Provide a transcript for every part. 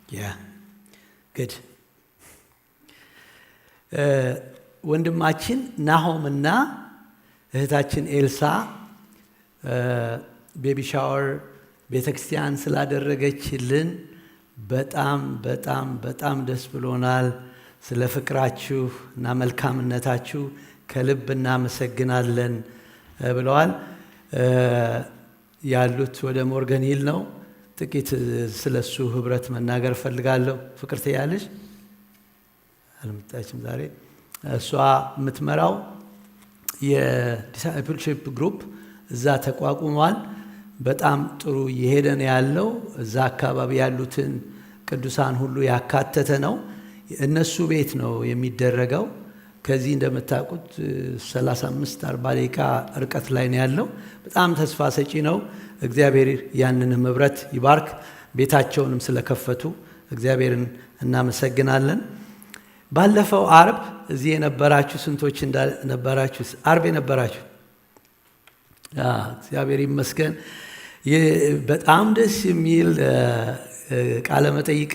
Yeah, good. ወንድማችን ናሆምና እህታችን ኤልሳ ቤቢ ሻወር ቤተክርስቲያን ስላደረገችልን በጣም በጣም በጣም ደስ ብሎናል። ስለ ፍቅራችሁ እና መልካምነታችሁ ከልብ እናመሰግናለን ብለዋል። ያሉት ወደ ሞርገን ሂል ነው። ጥቂት ስለሱ ህብረት መናገር ፈልጋለሁ። ፍቅር ትያለሽ? አልመጣችም ዛሬ። እሷ የምትመራው የዲሳይፕልሺፕ ግሩፕ እዛ ተቋቁሟል። በጣም ጥሩ እየሄደ ነው ያለው። እዛ አካባቢ ያሉትን ቅዱሳን ሁሉ ያካተተ ነው። እነሱ ቤት ነው የሚደረገው። ከዚህ እንደምታውቁት 35-40 ደቂቃ ርቀት ላይ ነው ያለው። በጣም ተስፋ ሰጪ ነው። እግዚአብሔር ያንንም ህብረት ይባርክ። ቤታቸውንም ስለከፈቱ እግዚአብሔርን እናመሰግናለን። ባለፈው አርብ እዚህ የነበራችሁ ስንቶች እንደነበራችሁ? አርብ የነበራችሁ እግዚአብሔር ይመስገን። በጣም ደስ የሚል ቃለ መጠይቅ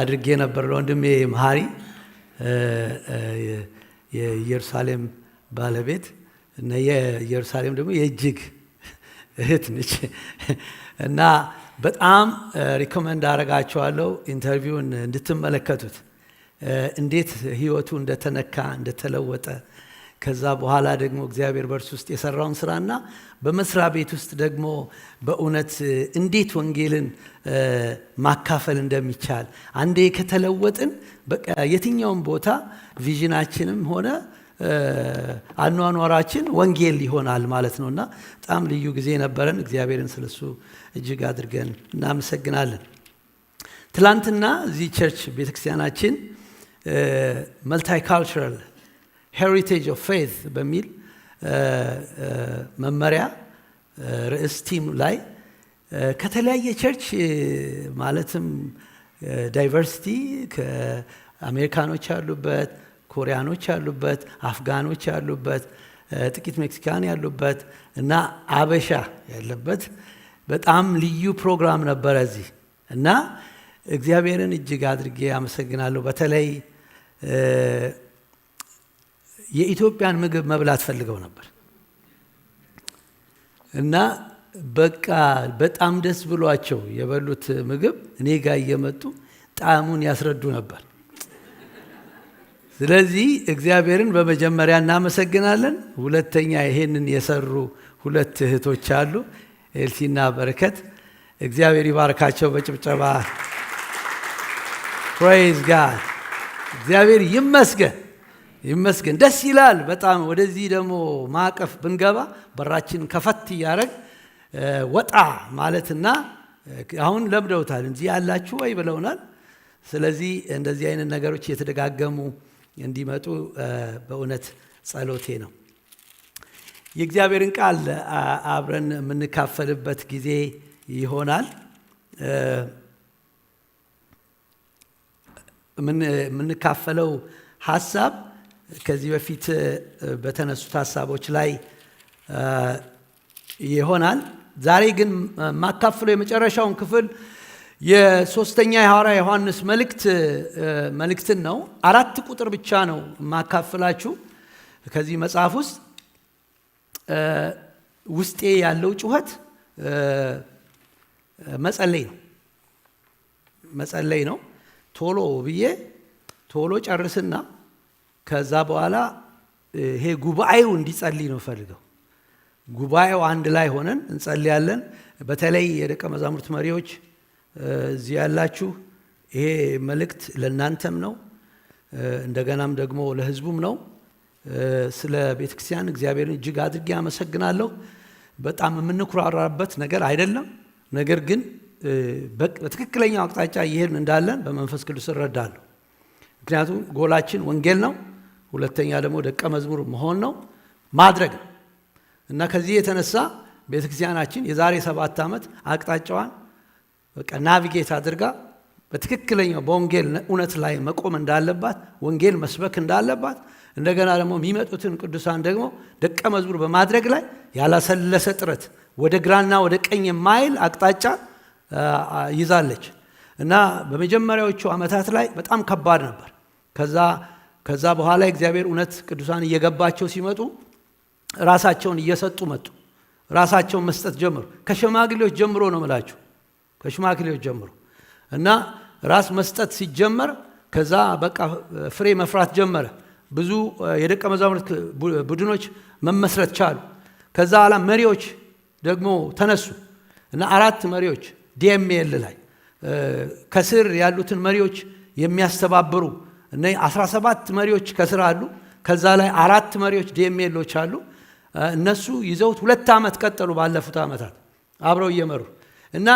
አድርጌ ነበር ለወንድሜ መሐሪ፣ የኢየሩሳሌም ባለቤት እና የኢየሩሳሌም ደግሞ የእጅግ እህት ነች እና በጣም ሪኮመንድ አደርጋችኋለሁ ኢንተርቪውን እንድትመለከቱት፣ እንዴት ህይወቱ እንደተነካ እንደተለወጠ፣ ከዛ በኋላ ደግሞ እግዚአብሔር በእርሱ ውስጥ የሰራውን ስራና በመስሪያ ቤት ውስጥ ደግሞ በእውነት እንዴት ወንጌልን ማካፈል እንደሚቻል፣ አንዴ ከተለወጥን በቃ የትኛውም ቦታ ቪዥናችንም ሆነ አኗኗራችን ወንጌል ይሆናል ማለት ነውና በጣም ልዩ ጊዜ ነበረን። እግዚአብሔርን ስለሱ እጅግ አድርገን እናመሰግናለን። ትላንትና እዚህ ቸርች ቤተክርስቲያናችን መልቲካልቸራል ሄሪቴጅ ኦፍ ፌዝ በሚል መመሪያ ርዕስ ቲም ላይ ከተለያየ ቸርች ማለትም ዳይቨርሲቲ ከአሜሪካኖች ያሉበት፣ ኮሪያኖች ያሉበት፣ አፍጋኖች ያሉበት፣ ጥቂት ሜክሲካን ያሉበት እና አበሻ ያለበት በጣም ልዩ ፕሮግራም ነበረ እዚህ እና እግዚአብሔርን እጅግ አድርጌ አመሰግናለሁ። በተለይ የኢትዮጵያን ምግብ መብላት ፈልገው ነበር እና በቃ በጣም ደስ ብሏቸው የበሉት ምግብ እኔ ጋር እየመጡ ጣዕሙን ያስረዱ ነበር። ስለዚህ እግዚአብሔርን በመጀመሪያ እናመሰግናለን። ሁለተኛ ይሄንን የሰሩ ሁለት እህቶች አሉ፣ ኤልሲና በረከት። እግዚአብሔር ይባርካቸው። በጭብጨባ ፕሬይዝ ጋድ። እግዚአብሔር ይመስገን ይመስገን። ደስ ይላል በጣም። ወደዚህ ደግሞ ማዕቀፍ ብንገባ በራችን ከፈት እያደረግ ወጣ ማለትና አሁን ለምደውታል እንጂ ያላችሁ ወይ ብለውናል። ስለዚህ እንደዚህ አይነት ነገሮች የተደጋገሙ እንዲመጡ በእውነት ጸሎቴ ነው። የእግዚአብሔርን ቃል አብረን የምንካፈልበት ጊዜ ይሆናል። የምንካፈለው ሐሳብ ከዚህ በፊት በተነሱት ሐሳቦች ላይ ይሆናል። ዛሬ ግን ማካፈለው የመጨረሻውን ክፍል የሶስተኛ የሐዋርያ ዮሐንስ መልእክትን ነው። 4 ቁጥር ብቻ ነው ማካፈላችሁ ከዚህ መጽሐፍ ውስጥ። ውስጤ ያለው ጩኸት መጸለይ ነው። ቶሎ ብዬ ቶሎ ጨርስና ከዛ በኋላ ይሄ ጉባኤው እንዲጸልይ ነው ፈልገው። ጉባኤው አንድ ላይ ሆነን እንጸልያለን። በተለይ የደቀ መዛሙርት መሪዎች እዚህ ያላችሁ ይሄ መልእክት ለእናንተም ነው፣ እንደገናም ደግሞ ለሕዝቡም ነው። ስለ ቤተክርስቲያን እግዚአብሔርን እጅግ አድርጌ አመሰግናለሁ። በጣም የምንኩራራበት ነገር አይደለም፣ ነገር ግን በትክክለኛው አቅጣጫ እየሄድን እንዳለን በመንፈስ ቅዱስ እረዳለሁ። ምክንያቱም ጎላችን ወንጌል ነው፣ ሁለተኛ ደግሞ ደቀ መዝሙር መሆን ነው፣ ማድረግ ነው እና ከዚህ የተነሳ ቤተክርስቲያናችን የዛሬ 7 ዓመት አቅጣጫዋን በቃ ናቪጌት አድርጋ በትክክለኛው በወንጌል እውነት ላይ መቆም እንዳለባት፣ ወንጌል መስበክ እንዳለባት፣ እንደገና ደግሞ የሚመጡትን ቅዱሳን ደግሞ ደቀ መዝሙር በማድረግ ላይ ያላሰለሰ ጥረት ወደ ግራና ወደ ቀኝ የማይል አቅጣጫ ይዛለች እና በመጀመሪያዎቹ ዓመታት ላይ በጣም ከባድ ነበር። ከዛ በኋላ እግዚአብሔር እውነት ቅዱሳን እየገባቸው ሲመጡ ራሳቸውን እየሰጡ መጡ። ራሳቸውን መስጠት ጀመሩ። ከሽማግሌዎች ጀምሮ ነው የምላችሁ፣ ከሽማግሌዎች ጀምሮ እና ራስ መስጠት ሲጀመር ከዛ በቃ ፍሬ መፍራት ጀመረ። ብዙ የደቀ መዛሙርት ቡድኖች መመስረት ቻሉ። ከዛ ኋላ መሪዎች ደግሞ ተነሱ እና 4 መሪዎች ዲኤምኤል ላይ ከስር ያሉትን መሪዎች የሚያስተባብሩ እና 17 መሪዎች ከስር አሉ። ከዛ ላይ 4 መሪዎች ዲኤምኤሎች አሉ። እነሱ ይዘውት 2 ዓመት ቀጠሉ። ባለፉት ዓመታት አብረው እየመሩ እና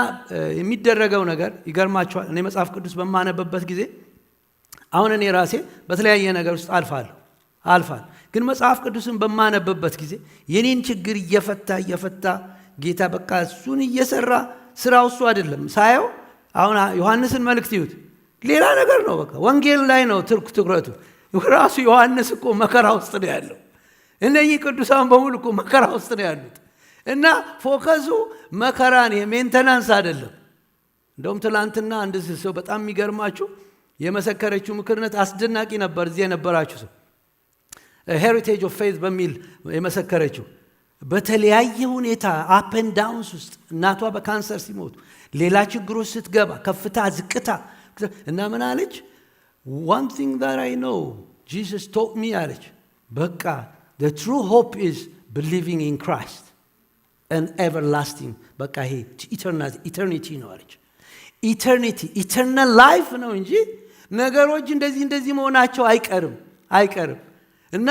የሚደረገው ነገር ይገርማቸዋል። እኔ መጽሐፍ ቅዱስ በማነበበት ጊዜ አሁን እኔ ራሴ በተለያየ ነገር ውስጥ አልፋለሁ። ግን መጽሐፍ ቅዱስን በማነበበት ጊዜ የኔን ችግር እየፈታ ጌታ በቃ እሱን እየሰራ ስራው እሱ አይደለም ሳየው። አሁን ዮሐንስን መልእክት ይዩት፣ ሌላ ነገር ነው። በቃ ወንጌል ላይ ነው ትኩረቱ። ራሱ ዮሐንስ እኮ መከራ ውስጥ ነው ያለው። እነኚህ ቅዱሳን በሙሉ እኮ መከራ ውስጥ ነው ያሉት እና ፎከሱ መከራን የሜንተናንስ አይደለም። እንደውም ትላንትና አንድ ሰው በጣም የሚገርማችሁ የመሰከረችው ምክርነት አስደናቂ ነበር። እዚህ የነበራችሁ ሰው ሄሪቴጅ ኦፍ ፌዝ በሚል የመሰከረችው በተለያየ ሁኔታ አፕ ኤንድ ዳውንስ ውስጥ እናቷ በካንሰር ሲሞቱ፣ ሌላ ችግሮች ስትገባ፣ ከፍታ ዝቅታ እና ምን አለች? one thing that I know Jesus taught me አለች። በቃ the true hope is believing in Christ and everlasting በቃ ይሄ eternity ነው አለች። eternal life ነው እንጂ ነገሮች እንደዚህ መሆናቸው አይቀርም። እና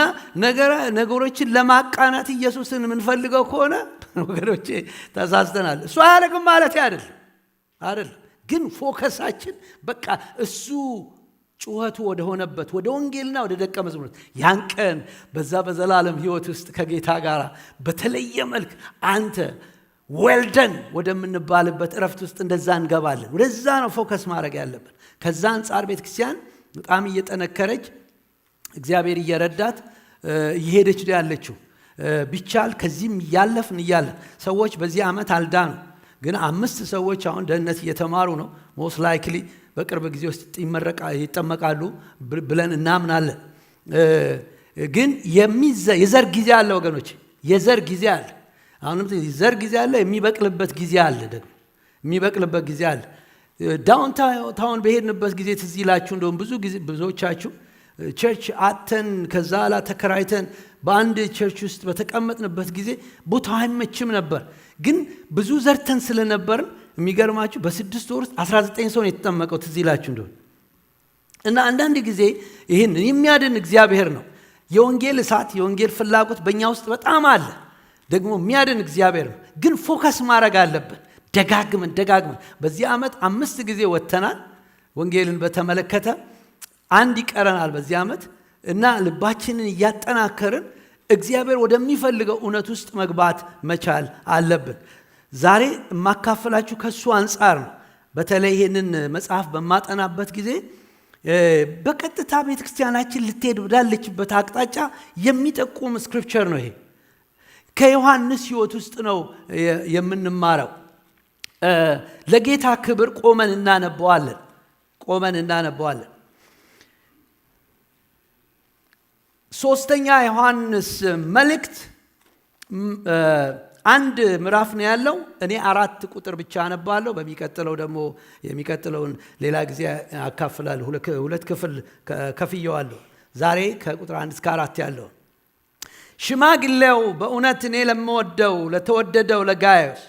ነገሮችን ለማቃናት ኢየሱስን የምንፈልገው ከሆነ ወገኖቼ ተሳስተናል። እሱ አያደርግም ማለት አይደለም። ግን ፎከሳችን በቃ እሱ ጩኸቱ ወደ ሆነበት ወደ ወንጌልና ወደ ደቀ መዝሙርነት ያን ቀን በዛ በዘላለም ሕይወት ውስጥ ከጌታ ጋር በተለየ መልክ አንተ ዌልደን ወደምንባልበት እረፍት ውስጥ እንደዛ እንገባለን። ወደዛ ነው ፎከስ ማድረግ ያለብን። ከዛ አንጻር ቤተክርስቲያን በጣም እየጠነከረች እግዚአብሔር እየረዳት እየሄደች ያለችው ቢቻል ከዚህም እያለፍን ሰዎች በዚህ ዓመት አልዳኑ። ግን 5 ሰዎች አሁን ደህንነት እየተማሩ ነው። ሞስት ላይክሊ በቅርብ ጊዜ ውስጥ ይጠመቃሉ ብለን እናምናለን። ግን የዘር ጊዜ አለ ወገኖች፣ የዘር ጊዜ አለ። አሁንም የዘር ጊዜ አለ፣ የሚበቅልበት ጊዜ አለ። ደግሞ የሚበቅልበት ጊዜ አለ። ዳውንታውን በሄድንበት ጊዜ ትዝ ይላችሁ እንደውም ብዙዎቻችሁ ቸርች አተን ከዛ ላ ተከራይተን በአንድ ቸርች ውስጥ በተቀመጥንበት ጊዜ ቦታው አይመችም ነበር። ግን ብዙ ዘርተን ስለነበርን የሚገርማችሁ በ6 ወር ውስጥ 19 ሰው ነው የተጠመቀው። ትዝ ይላችሁ እንደሆነ እና አንዳንድ ጊዜ ይህን የሚያድን እግዚአብሔር ነው። የወንጌል እሳት፣ የወንጌል ፍላጎት በእኛ ውስጥ በጣም አለ። ደግሞ የሚያድን እግዚአብሔር ነው። ግን ፎከስ ማድረግ አለብን። ደጋግመን በዚህ ዓመት 5 ጊዜ ወጥተናል ወንጌልን በተመለከተ። 1 ይቀረናል በዚህ ዓመት እና ልባችንን እያጠናከርን እግዚአብሔር ወደሚፈልገው እውነት ውስጥ መግባት መቻል አለብን። ዛሬ የማካፈላችሁ ከሱ አንጻር ነው። በተለይ ይህንን መጽሐፍ በማጠናበት ጊዜ በቀጥታ ቤተክርስቲያናችን ልትሄድ ወዳለችበት አቅጣጫ የሚጠቁም ስክሪፕቸር ነው። ይሄ ከዮሐንስ ሕይወት ውስጥ ነው የምንማረው። ለጌታ ክብር ቆመን እናነበዋለን። ሶስተኛ ዮሐንስ መልእክት 1 ምዕራፍ ነው ያለው። እኔ 4 ቁጥር ብቻ አነባለሁ። በሚቀጥለው ደግሞ የሚቀጥለውን ሌላ ጊዜ አካፍላለሁ። 2 ክፍል ከፍየዋለሁ። ዛሬ ከቁጥር 1 እስከ 4 ያለው ሽማግሌው በእውነት እኔ ለምወደው ለተወደደው ለጋይዮስ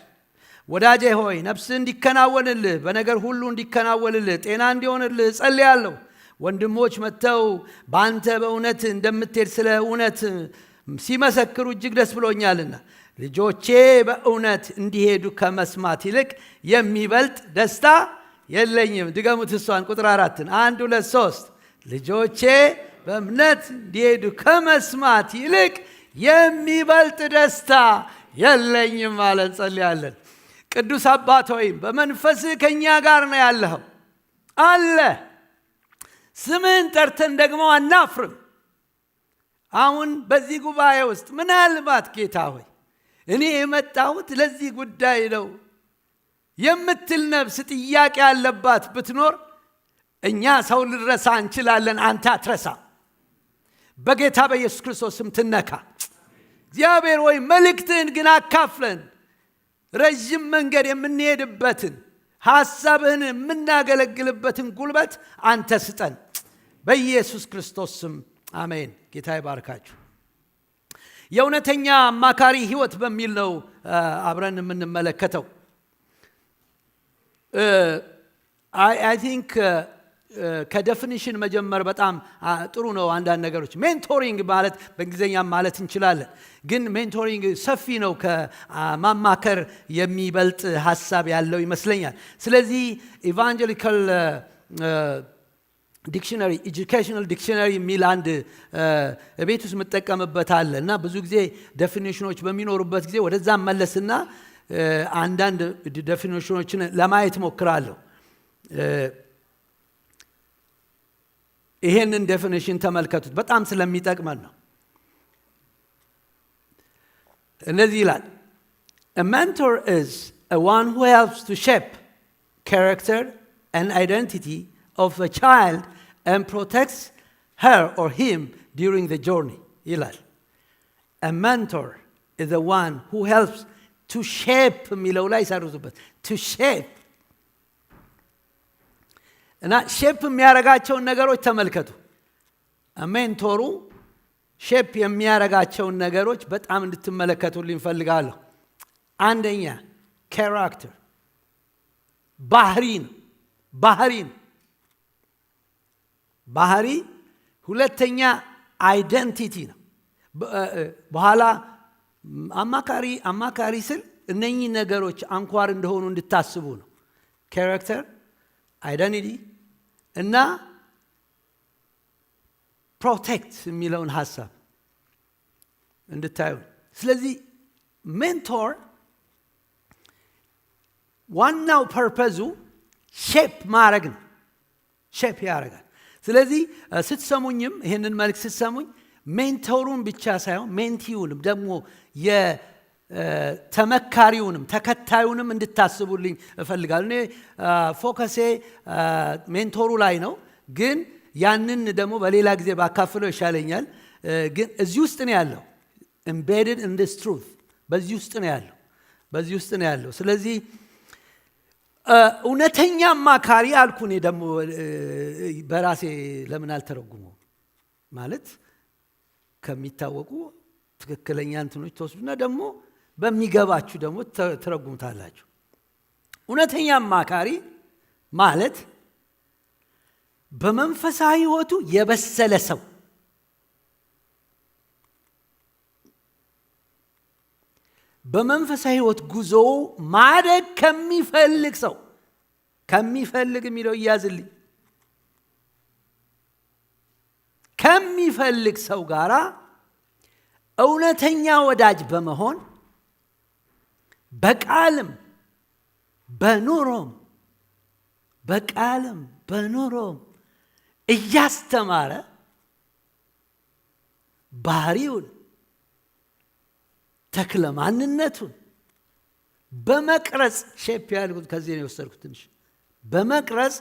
ወዳጄ ሆይ ነፍስህ እንዲከናወንልህ በነገር ሁሉ እንዲከናወንልህ ጤና እንዲሆንልህ ጸልያለሁ። ወንድሞች መጥተው በአንተ በእውነት እንደምትሄድ ስለ እውነት ሲመሰክሩ እጅግ ደስ ብሎኛልና ልጆቼ በእውነት እንዲሄዱ ከመስማት ይልቅ የሚበልጥ ደስታ የለኝም። ድገሙት እሷን ቁጥር 4 1 2 3 ልጆቼ በእምነት እንዲሄዱ ከመስማት ይልቅ የሚበልጥ ደስታ የለኝም ማለት እንጸልያለን። ቅዱስ አባት ሆይ በመንፈስህ ከኛ ጋር ነው ያለኸው አለ። ስምህን ጠርተን ደግሞ አናፍርም። አሁን በዚህ ጉባኤ ውስጥ ምናልባት ጌታ ሆይ እኔ የመጣሁት ለዚህ ጉዳይ ነው፣ የምትል ነፍስ ጥያቄ ያለባት ብትኖር እኛ ሰው ልረሳ እንችላለን፣ አንተ አትረሳ። በጌታ በኢየሱስ ክርስቶስ ስም ትነካ። እግዚአብሔር ወይ መልእክትህን ግን አካፍለን ረጅም መንገድ የምንሄድበትን ሐሳብህን የምናገለግልበትን ጉልበት አንተ ስጠን በኢየሱስ ክርስቶስ ስም አሜን። ጌታ ይባርካችሁ። የእውነተኛ አማካሪ ሕይወት በሚል ነው አብረን የምንመለከተው። አይ ቲንክ ከዴፊኒሽን መጀመር በጣም ጥሩ ነው። አንዳንድ ነገሮች ሜንቶሪንግ ማለት በእንግሊዝኛ ማለት እንችላለን፣ ግን ሜንቶሪንግ ሰፊ ነው። ከማማከር የሚበልጥ ሐሳብ ያለው ይመስለኛል። ስለዚህ ኢቫንጀሊካል ዲክሽነሪ ኤጁኬሽናል ዲክሽነሪ የሚል አንድ ቤት ውስጥ የምጠቀምበት አለ እና ብዙ ጊዜ ዴፊኒሽኖች በሚኖሩበት ጊዜ ወደዛ መለስና አንዳንድ ዴፊኒሽኖችን ለማየት ሞክራለሁ። ይሄንን ዴፊኒሽን ተመልከቱት፣ በጣም ስለሚጠቅመን ነው። እንደዚህ ይላል፣ A mentor is a one who helps to shape character and identity of a child and protects her or him during the journey ይላል። A mentor is the one who helps to shape የሚለው ላይ ሰሩበት to shape እና ሼፕ የሚያረጋቸውን ነገሮች ተመልከቱ። ሜንቶሩ ሼፕ የሚያረጋቸውን ነገሮች በጣም እንድትመለከቱልኝ እፈልጋለሁ። አንደኛ ካራክተር ባህሪ ነው። ባህሪ። ሁለተኛ አይደንቲቲ ነው። በኋላ አማካሪ ስል እነኚህ ነገሮች አንኳር እንደሆኑ እንድታስቡ ነው። ካራክተር፣ አይደንቲቲ እና ፕሮቴክት የሚለውን ሐሳብ እንድታዩ። ስለዚህ ሜንቶር ዋናው ፐርፐዙ ሼፕ ማድረግ ነው። ሼፕ ያደርጋል። ስለዚህ ስትሰሙኝም ይህንን መልክ ስትሰሙኝ ሜንቶሩን ብቻ ሳይሆን ሜንቲውንም ደግሞ ተመካሪውንም ተከታዩንም እንድታስቡልኝ እፈልጋለሁ። እኔ ፎከሴ ሜንቶሩ ላይ ነው፣ ግን ያንን ደግሞ በሌላ ጊዜ ባካፍለው ይሻለኛል። ግን እዚህ ውስጥ ነው ያለው። embedded in this truth በዚህ ውስጥ ነው ያለው። ስለዚህ እውነተኛ አማካሪ አልኩ። እኔ ደግሞ በራሴ ለምን አልተረጉመው ማለት ከሚታወቁ ትክክለኛ እንትኖች ተወስዱና ደግሞ በሚገባችሁ ደግሞ ትረጉሙታላችሁ። እውነተኛ አማካሪ ማለት በመንፈሳዊ ሕይወቱ የበሰለ ሰው፣ በመንፈሳዊ ሕይወት ጉዞ ማደግ ከሚፈልግ ሰው፣ ከሚፈልግ የሚለው ይያዝልኝ፣ ከሚፈልግ ሰው ጋራ እውነተኛ ወዳጅ በመሆን በቃልም በኑሮም እያስተማረ ባህሪውን ተክለ ማንነቱን በመቅረጽ ሼፕ ያልኩት ከዚህ ነው የወሰድኩት። ትንሽ በመቅረጽ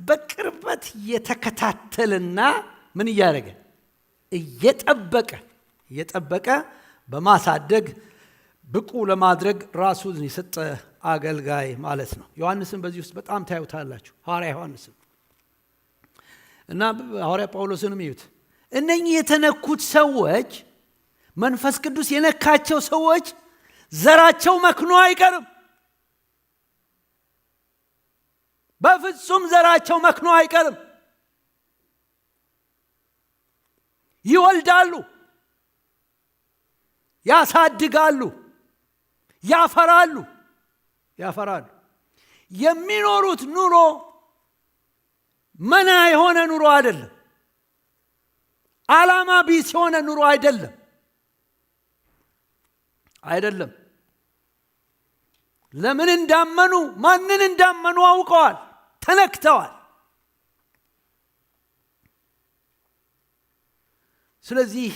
በቅርበት እየተከታተልና ምን እያደረገ እየጠበቀ በማሳደግ ብቁ ለማድረግ ራሱን የሰጠ አገልጋይ ማለት ነው። ዮሐንስን በዚህ ውስጥ በጣም ታዩታላችሁ። ሐዋርያ ዮሐንስን እና ሐዋርያ ጳውሎስንም እዩት። እነኚህ የተነኩት ሰዎች፣ መንፈስ ቅዱስ የነካቸው ሰዎች ዘራቸው መክኖ አይቀርም። በፍጹም ዘራቸው መክኖ አይቀርም። ይወልዳሉ፣ ያሳድጋሉ፣ ያፈራሉ። የሚኖሩት ኑሮ መና የሆነ ኑሮ አይደለም። ዓላማ ቢስ የሆነ ኑሮ አይደለም። ለምን እንዳመኑ ማንን እንዳመኑ አውቀዋል፣ ተነክተዋል። ስለዚህ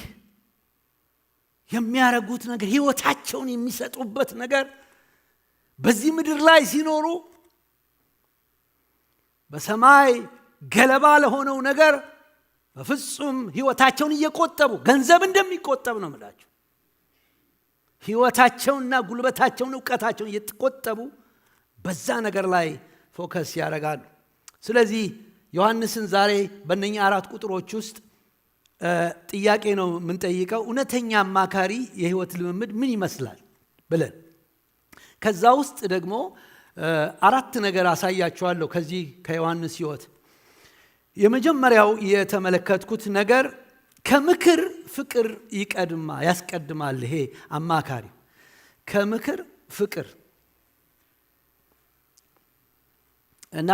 የሚያረጉት ነገር፣ ህይወታቸውን የሚሰጡበት ነገር በዚህ ምድር ላይ ሲኖሩ በሰማይ ገለባ ለሆነው ነገር በፍጹም ሕይወታቸውን እየቆጠቡ ገንዘብ እንደሚቆጠብ ነው የምላችሁ። ሕይወታቸውንና ጉልበታቸውን ዕውቀታቸውን እየቆጠቡ በዛ ነገር ላይ ፎከስ ያደርጋሉ። ስለዚህ ዮሐንስን ዛሬ በእነኛ 4 ቁጥሮች ውስጥ ጥያቄ ነው የምንጠይቀው። እውነተኛ አማካሪ የሕይወት ልምምድ ምን ይመስላል ብለን ከዛ ውስጥ ደግሞ 4 ነገር አሳያችኋለሁ ከዚህ ከዮሐንስ ሕይወት። የመጀመሪያው የተመለከትኩት ነገር ከምክር ፍቅር ያስቀድማል። ይሄ አማካሪ ከምክር ፍቅር እና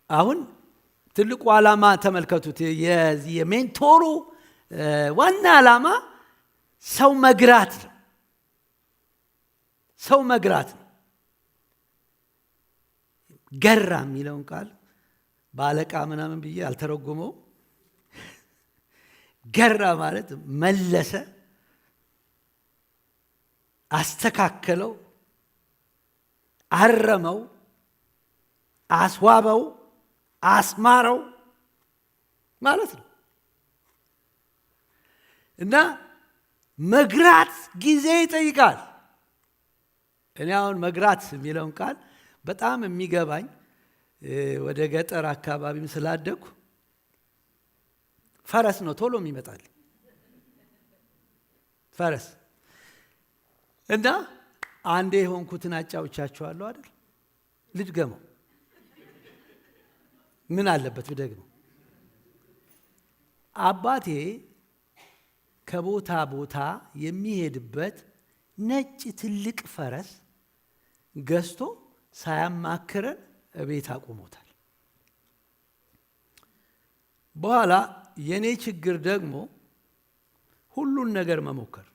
አሁን ትልቁ ዓላማ ተመልከቱት። የሜንቶሩ ዋና ዓላማ ሰው መግራት ነው። ሰው መግራት ነው። ገራ የሚለውን ቃል ባለቃ ምናምን ብዬ አልተረጉመው። ገራ ማለት መለሰ፣ አስተካከለው፣ አረመው፣ አስዋበው፣ አስማረው ማለት ነው። እና መግራት ጊዜ ይጠይቃል። እኔ አሁን መግራት የሚለውን ቃል በጣም የሚገባኝ ወደ ገጠር አካባቢም ስላደኩ ፈረስ ነው ቶሎ የሚመጣል ፈረስ። እና አንዴ የሆንኩትን አጫውቻችኋለሁ አይደል? ልድገመው። ምን አለበት ብደግመው? አባቴ ከቦታ ቦታ የሚሄድበት ነጭ ትልቅ ፈረስ ገዝቶ ሳያማክረን እቤት አቁሞታል። በኋላ የኔ ችግር ደግሞ ሁሉን ነገር መሞከር፣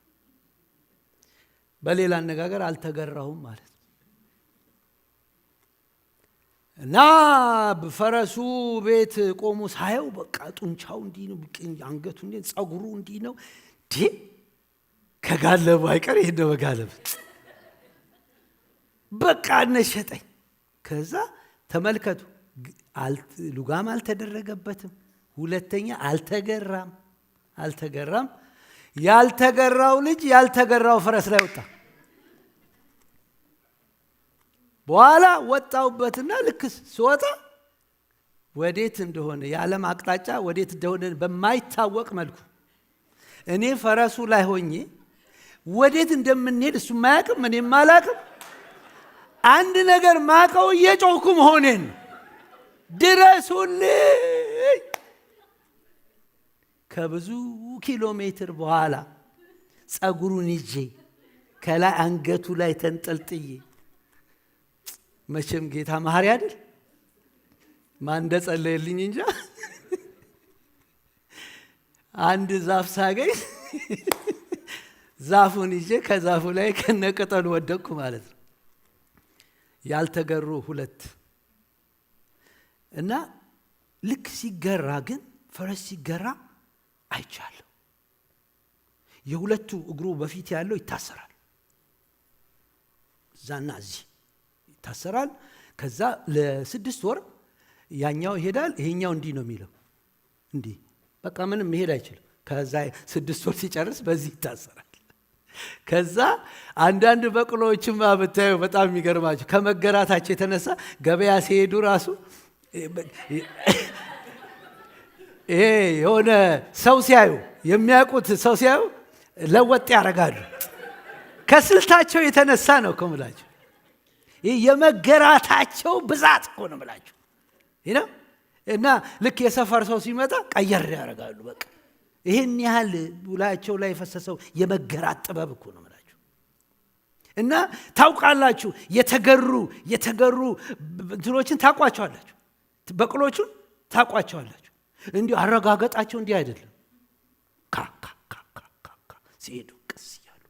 በሌላ አነጋገር አልተገራሁም ማለት ነው። እና ፈረሱ ቤት ቆሞ ሳየው በቃ ጡንቻው እንዲህ ነው፣ አንገቱ እንዲህ፣ ጸጉሩ እንዲህ ነው። ከጋለቡ አይቀር ይሄ ነው መጋለብ። በቃ ነሸጠኝ። ከዛ ተመልከቱ፣ ሉጋም አልተደረገበትም። ሁለተኛ አልተገራም። ያልተገራው ልጅ ያልተገራው ፈረስ ላይ ወጣ። በኋላ ወጣውበትና ልክ ሲወጣ ወዴት እንደሆነ የዓለም አቅጣጫ ወዴት እንደሆነ በማይታወቅ መልኩ እኔ ፈረሱ ላይ ሆኜ ወዴት እንደምንሄድ እሱ ማያውቅም፣ እኔም አላውቅም። አንድ ነገር ማቀው እየጮኩ መሆኔን ድረሱልኝ። ከብዙ ኪሎ ሜትር በኋላ ጸጉሩን ይዤ ከላይ አንገቱ ላይ ተንጠልጥዬ፣ መቼም ጌታ መሐሪ አይደል? ማን እንደጸለየልኝ እንጃ። አንድ ዛፍ ሳገኝ ዛፉን ይዤ ከዛፉ ላይ ከነቅጠሉ ወደቅኩ ማለት ነው። ያልተገሩ 2 እና ልክ ሲገራ ግን ፈረስ ሲገራ አይቻለሁ። የሁለቱ እግሩ በፊት ያለው ይታሰራል፣ እዛና እዚህ ይታሰራል። ከዛ ለ6 ወር ያኛው ይሄዳል፣ ይሄኛው እንዲህ ነው የሚለው፣ እንዲህ በቃ ምንም መሄድ አይችልም። ከዛ 6 ወር ሲጨርስ በዚህ ይታሰራል። ከዛ አንዳንድ በቅሎዎችም ብታዩ በጣም የሚገርማቸው ከመገራታቸው የተነሳ ገበያ ሲሄዱ ራሱ ይሄ የሆነ ሰው ሲያዩ የሚያውቁት ሰው ሲያዩ ለወጥ ያደርጋሉ። ከስልታቸው የተነሳ ነው እኮ የምላቸው። ይህ የመገራታቸው ብዛት እኮ ነው የምላቸው። እና ልክ የሰፈር ሰው ሲመጣ ቀየር ያደርጋሉ። በቃ ይሄን ያህል ውላቸው ላይ የፈሰሰው የመገራት ጥበብ እኮ ነው የምላቸው። እና ታውቃላችሁ፣ የተገሩ እንትኖችን ታውቋቸዋላችሁ፣ በቅሎቹን ታውቋቸዋላችሁ። እንዲሁ አረጋገጣቸው እንዲህ አይደለም። ሲሄዱ ቀስ እያሉ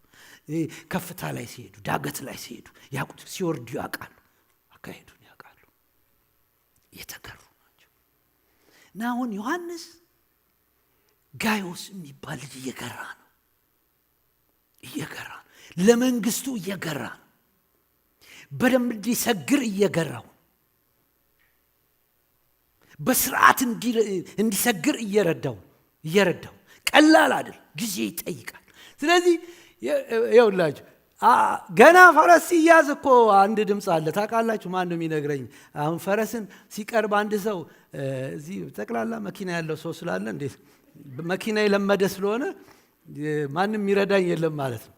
ከፍታ ላይ ሲሄዱ፣ ዳገት ላይ ሲሄዱ ያውቁት፣ ሲወርዱ ያውቃሉ፣ አካሄዱን ያውቃሉ። የተገሩ ናቸው። እና አሁን ዮሐንስ ጋዮስ የሚባል ልጅ እየገራ ነው። እየገራ ለመንግስቱ እየገራ በደንብ እንዲሰግር እየገራው በስርዓት እንዲሰግር እየረዳው ቀላል አይደል፣ ጊዜ ይጠይቃል። ስለዚህ ይኸውላችሁ ገና ፈረስ ሲያዝ እኮ አንድ ድምፅ አለ ታውቃላችሁ። ማን ነው የሚነግረኝ? አሁን ፈረስን ሲቀርብ አንድ ሰው እዚህ ጠቅላላ መኪና ያለው ሰው ስላለ እንዴት መኪና የለመደ ስለሆነ ማንም ይረዳኝ የለም ማለት ነው።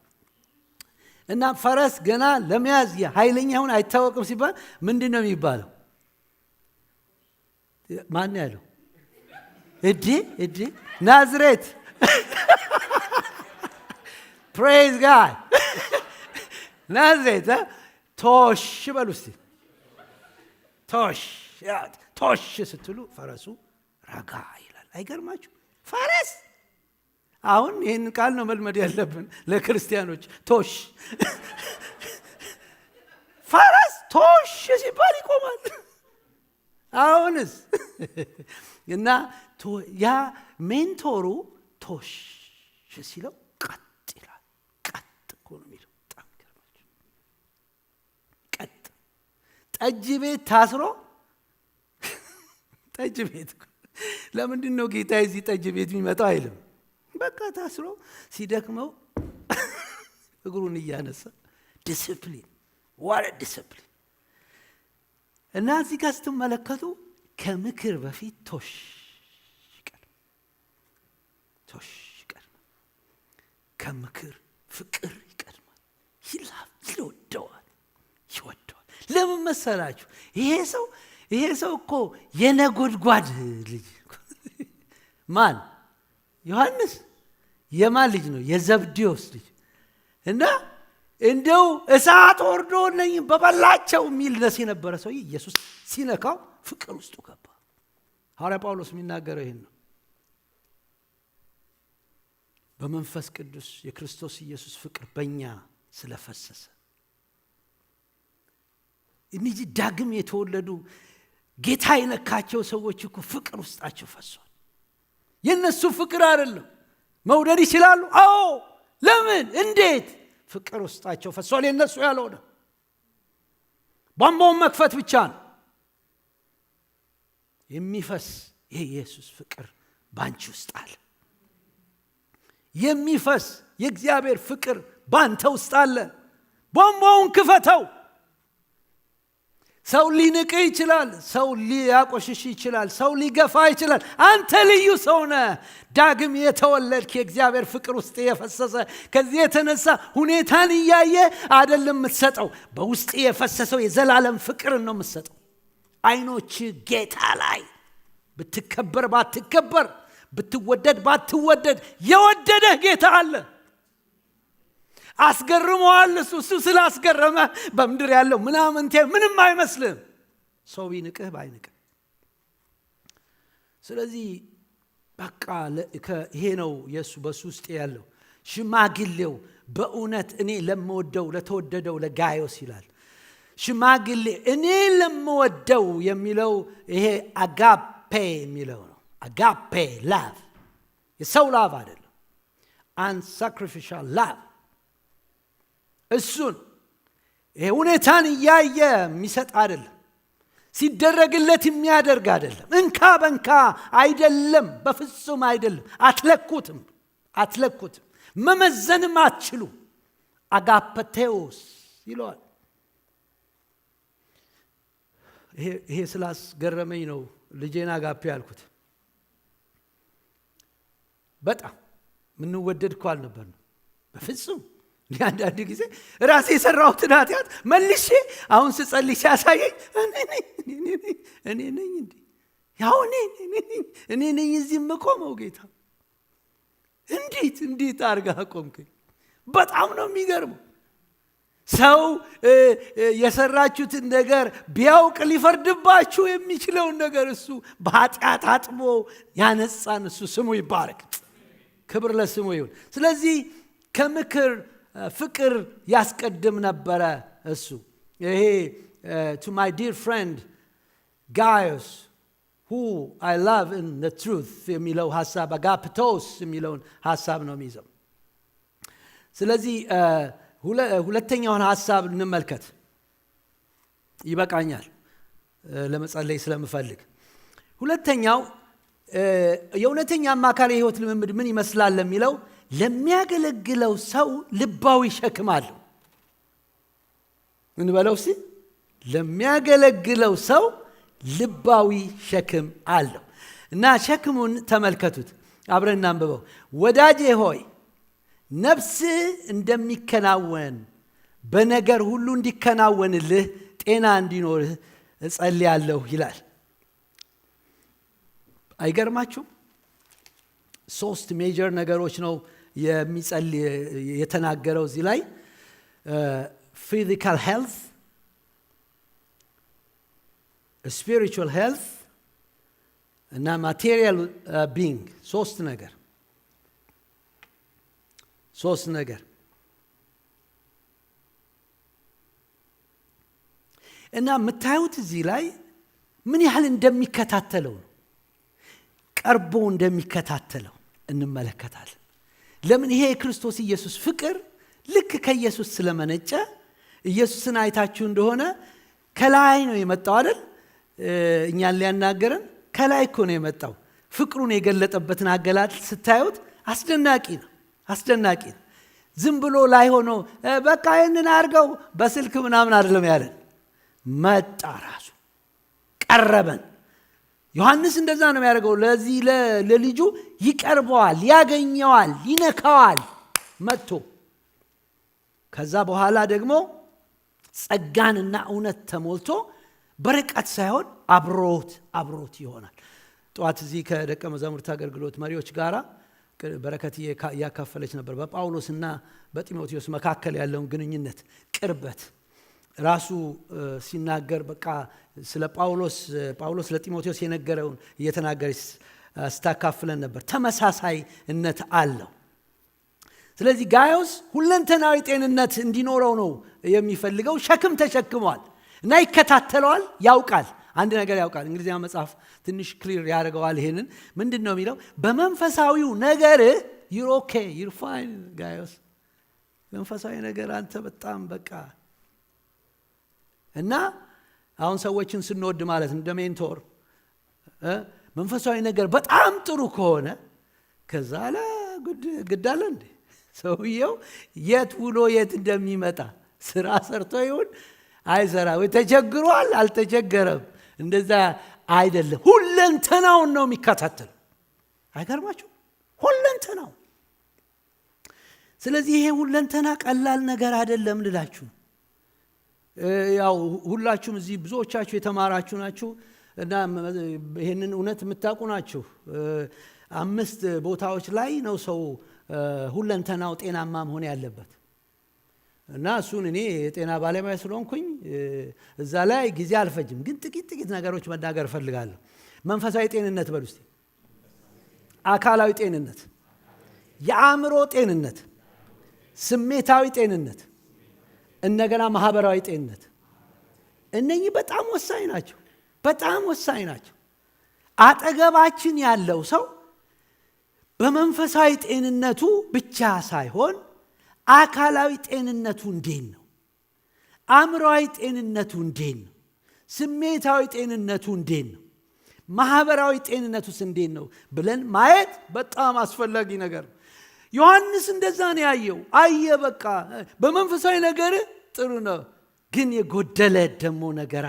እና ፈረስ ገና ለመያዝ ኃይለኛ ሆነ አይታወቅም ሲባል ምንድን ነው የሚባለው? ማን ያለው? እዲ ናዝሬት ፕሬዝ ጋድ ናዝሬት ቶሽ በሉ እስቲ። ቶሽ ስትሉ ፈረሱ ረጋ ይላል። አይገርማችሁ? ፈረስ አሁን ይህን ቃል ነው መልመድ ያለብን ለክርስቲያኖች። ቶሽ ፈረስ ቶሽ ሲባል ይቆማል። አሁንስ እና ያ ሜንቶሩ ቶሽ ሲለው ቀጥ ይላል። ቀጥ እኮ ነው የሚለው። በጣም ገርማችሁ። ቀጥ ጠጅ ቤት ታስሮ ጠጅ ቤት ለምንድን ነው ጌታ እዚህ ጠጅ ቤት የሚመጣው አይልም። በቃ ታስሮ ሲደክመው እግሩን እያነሳ ዲሲፕሊን ዋረ ዲሲፕሊን። እና እዚህ ጋር ስትመለከቱ ከምክር በፊት ቶሽ ይቀድማል። ከምክር ፍቅር ይቀድማል። ይወደዋል። ለምን መሰላችሁ? ይሄ ሰው እኮ የነጎድጓድ ልጅ ማን? ዮሐንስ የማን ልጅ ነው? የዘብዴዎስ ልጅ። እና እንደው እሳት ወርዶ ነኝ በበላቸው የሚል ደስ የነበረ ሰው ኢየሱስ ሲነካው ፍቅር ውስጡ ገባ። ሐዋርያ ጳውሎስ የሚናገረው ይሄን ነው። በመንፈስ ቅዱስ የክርስቶስ ኢየሱስ ፍቅር በእኛ ስለፈሰሰ እነዚህ ዳግም የተወለዱ ጌታ የነካቸው ሰዎች እኮ ፍቅር ውስጣቸው ፈሷል። የነሱ ፍቅር አይደለም። መውደድ ይችላሉ። አዎ። ለምን? እንዴት? ፍቅር ውስጣቸው ፈሷል። የነሱ ያልሆነ ቧንቧውን መክፈት ብቻ ነው የሚፈስ። የኢየሱስ ፍቅር ባንቺ ውስጥ አለ። የሚፈስ የእግዚአብሔር ፍቅር ባንተ ውስጥ አለ። ቧንቧውን ክፈተው። ሰው ሊንቅ ይችላል። ሰው ሊያቆሽሽ ይችላል። ሰው ሊገፋ ይችላል። አንተ ልዩ ሰው ነህ። ዳግም የተወለድክ የእግዚአብሔር ፍቅር ውስጥ የፈሰሰ። ከዚህ የተነሳ ሁኔታን እያየ አይደለም የምትሰጠው። በውስጥ የፈሰሰው የዘላለም ፍቅርን ነው የምትሰጠው። አይኖች ጌታ ላይ ብትከበር ባትከበር፣ ብትወደድ ባትወደድ የወደደህ ጌታ አለ። አስገርመዋል። እሱ ስላስገረመ በምድር ያለው ምናምንቴ ምንም አይመስልም። ሰው ቢንቅህ ባይንቅህ። ስለዚህ በቃ ይሄ ነው የሱ በሱ ውስጥ ያለው ሽማግሌው። በእውነት እኔ ለምወደው ለተወደደው ለጋዮስ ይላል። ሽማግሌ እኔ ለምወደው የሚለው ይሄ አጋፔ የሚለው ነው። አጋፔ ላቭ፣ የሰው ላቭ አይደለም። አንሳክሪፊሻል ላቭ። እሱን ይሄ ሁኔታን እያየ የሚሰጥ አይደለም። ሲደረግለት የሚያደርግ አይደለም። እንካ በንካ አይደለም። በፍጹም አይደለም። አትለኩትም። መመዘንም አትችሉ። አጋፐቴዎስ ይለዋል። ይሄ ስላስገረመኝ ነው ልጄን አጋፔ ያልኩት። በጣም ምንወደድ እኮ አልነበርንም በፍጹም። አንዳንድ ጊዜ ራሴ የሰራሁትን ኃጢአት መልሼ አሁን ስጸልይ ሲያሳየኝ እኔ ነኝ እንዴ? ያው እኔ ነኝ እዚህ የምቆመው። ጌታ እንዴት አድርገህ አቆምከኝ? በጣም ነው የሚገርመው። ሰው የሰራችሁትን ነገር ቢያውቅ ሊፈርድባችሁ የሚችለውን ነገር እሱ በኃጢአት አጥቦ ያነጻን እሱ ስሙ ይባረክ። ክብር ለስሙ ይሁን። ስለዚህ ከምክር ፍቅር ያስቀድም ነበረ እሱ። ይሄ to my dear friend Gaius who I love in the truth የሚለው ሐሳብ አጋፕቶስ የሚለውን ሐሳብ ነው የሚይዘው። ስለዚህ ሁለተኛውን ሐሳብ እንመልከት። ይበቃኛል ለመጸለይ ስለምፈልግ። ሁለተኛው የእውነተኛ አማካሪ የህይወት ልምምድ ምን ይመስላል ለሚለው ለሚያገለግለው ሰው ልባዊ ሸክም አለው። እንበለው እስቲ ለሚያገለግለው ሰው ልባዊ ሸክም አለው እና ሸክሙን ተመልከቱት፣ አብረን እናንብበው። ወዳጄ ሆይ ነፍስ እንደሚከናወን በነገር ሁሉ እንዲከናወንልህ ጤና እንዲኖርህ እጸልያለሁ ይላል። አይገርማችሁም? 3 ሜጀር ነገሮች ነው የሚጸልይ የተናገረው እዚህ ላይ ፊዚካል ሄልዝ፣ ስፒሪቹዋል ሄልዝ እና ማቴሪያል ቢንግ። 3 ነገር እና የምታዩት እዚህ ላይ ምን ያህል እንደሚከታተለው ነው፣ ቀርቦ እንደሚከታተለው እንመለከታለን። ለምን? ይሄ የክርስቶስ ኢየሱስ ፍቅር ልክ ከኢየሱስ ስለመነጨ፣ ኢየሱስን አይታችሁ እንደሆነ ከላይ ነው የመጣው አይደል? እኛን ሊያናገረን ከላይ እኮ ነው የመጣው። ፍቅሩን የገለጠበትን አገላለጥ ስታዩት አስደናቂ ነው። ዝም ብሎ ላይ ሆኖ በቃ ይህንን አድርገው በስልክ ምናምን አይደለም ያለን። መጣ፣ ራሱ ቀረበን። ዮሐንስ እንደዛ ነው የሚያደርገው። ለዚህ ለልጁ ይቀርበዋል፣ ያገኘዋል፣ ይነካዋል መጥቶ። ከዛ በኋላ ደግሞ ጸጋንና እውነት ተሞልቶ በርቀት ሳይሆን አብሮት ይሆናል። ጠዋት እዚህ ከደቀ መዛሙርት አገልግሎት መሪዎች ጋራ በረከት እያካፈለች ነበር። በጳውሎስና በጢሞቴዎስ መካከል ያለውን ግንኙነት ቅርበት ራሱ ሲናገር በቃ ስለ ጳውሎስ ለጢሞቴዎስ የነገረውን እየተናገረች ስታካፍለን ነበር። ተመሳሳይነት አለው። ስለዚህ ጋዮስ ሁለንተናዊ ጤንነት እንዲኖረው ነው የሚፈልገው። ሸክም ተሸክሟል እና ይከታተለዋል፣ ያውቃል። አንድ ነገር ያውቃል። እንግሊዝኛ መጽሐፍ ትንሽ ክሊር ያደርገዋል። ይሄንን ምንድን ነው የሚለው? በመንፈሳዊው ነገር you're okay, you're fine ጋዮስ። መንፈሳዊ ነገር አንተ በጣም በቃ እና አሁን ሰዎችን ስንወድ ማለት እንደ ሜንቶር መንፈሳዊ ነገር በጣም ጥሩ ከሆነ ከዛ ግድ አለ እንዴ ሰውየው የት ውሎ የት እንደሚመጣ ስራ ሰርቶ ይሁን አይሰራ ወይ ተቸግሯል አልተቸገረም እንደዛ አይደለም። ሁለንተናውን ነው የሚከታተል። አይገርማችሁ? ሁለንተናው። ስለዚህ ይሄ ሁለንተና ቀላል ነገር አይደለም ልላችሁ። ያው ሁላችሁም እዚህ ብዙዎቻችሁ የተማራችሁ ናችሁ እና ይሄንን እውነት የምታውቁ ናችሁ። 5 ቦታዎች ላይ ነው ሰው ሁለንተናው ጤናማ መሆን ያለበት እና እሱን እኔ የጤና ባለሙያ ስለሆንኩኝ እዛ ላይ ጊዜ አልፈጅም፣ ግን ጥቂት ነገሮች መናገር እፈልጋለሁ። መንፈሳዊ ጤንነት በሉ እስቲ፣ አካላዊ ጤንነት፣ የአእምሮ ጤንነት፣ ስሜታዊ ጤንነት፣ እንደገና ማህበራዊ ጤንነት። እነኚህ በጣም ወሳኝ ናቸው። አጠገባችን ያለው ሰው በመንፈሳዊ ጤንነቱ ብቻ ሳይሆን አካላዊ ጤንነቱ እንዴት ነው? አእምሮአዊ ጤንነቱ እንዴት ነው? ስሜታዊ ጤንነቱ እንዴት ነው? ማህበራዊ ጤንነቱስ እንዴት ነው ብለን ማየት በጣም አስፈላጊ ነገር ነው። ዮሐንስ እንደዛ ነው ያየው። በቃ በመንፈሳዊ ነገር ጥሩ ነው፣ ግን የጎደለ ደግሞ ነገር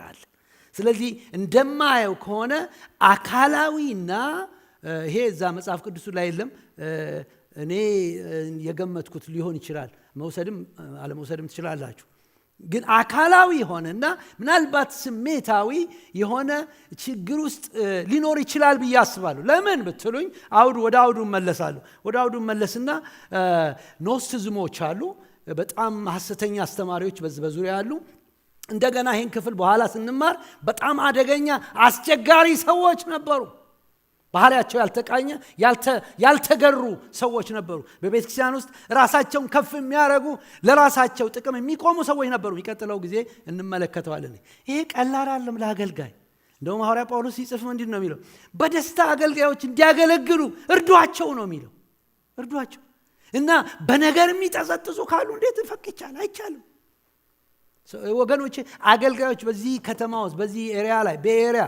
አለ። ስለዚህ እንደማየው ከሆነ አካላዊና ይሄ እዛ መጽሐፍ ቅዱሱ ላይ የለም፣ እኔ የገመትኩት ሊሆን ይችላል፣ መውሰድም አለመውሰድም ትችላላችሁ። ግን አካላዊ የሆነና ምናልባት ስሜታዊ የሆነ ችግር ውስጥ ሊኖር ይችላል ብዬ አስባለሁ። ለምን ብትሉኝ ወደ አውዱ መለስና ኖስቲዝሞች አሉ፣ በጣም ሐሰተኛ አስተማሪዎች በዙሪያ አሉ። እንደገና ይህን ክፍል በኋላ ስንማር በጣም አደገኛ አስቸጋሪ ሰዎች ነበሩ። ባህሪያቸው ያልተቃኘ ያልተገሩ ሰዎች ነበሩ። በቤተ ክርስቲያን ውስጥ ራሳቸውን ከፍ የሚያደርጉ ለራሳቸው ጥቅም የሚቆሙ ሰዎች ነበሩ። የሚቀጥለው ጊዜ እንመለከተዋለን። ይሄ ቀላል አይደለም ለአገልጋይ። እንደውም ሐዋርያ ጳውሎስ ሲጽፍ ምንድን ነው የሚለው? በደስታ አገልጋዮች እንዲያገለግሉ እርዷቸው ነው የሚለው። እርዷቸው። እና በነገር የሚጠዘጥዙ ካሉ እንዴት ፈቅ ይቻላል? አይቻልም። ወገኖቼ አገልጋዮች በዚህ ከተማ ውስጥ በዚህ ኤሪያ ላይ በኤሪያ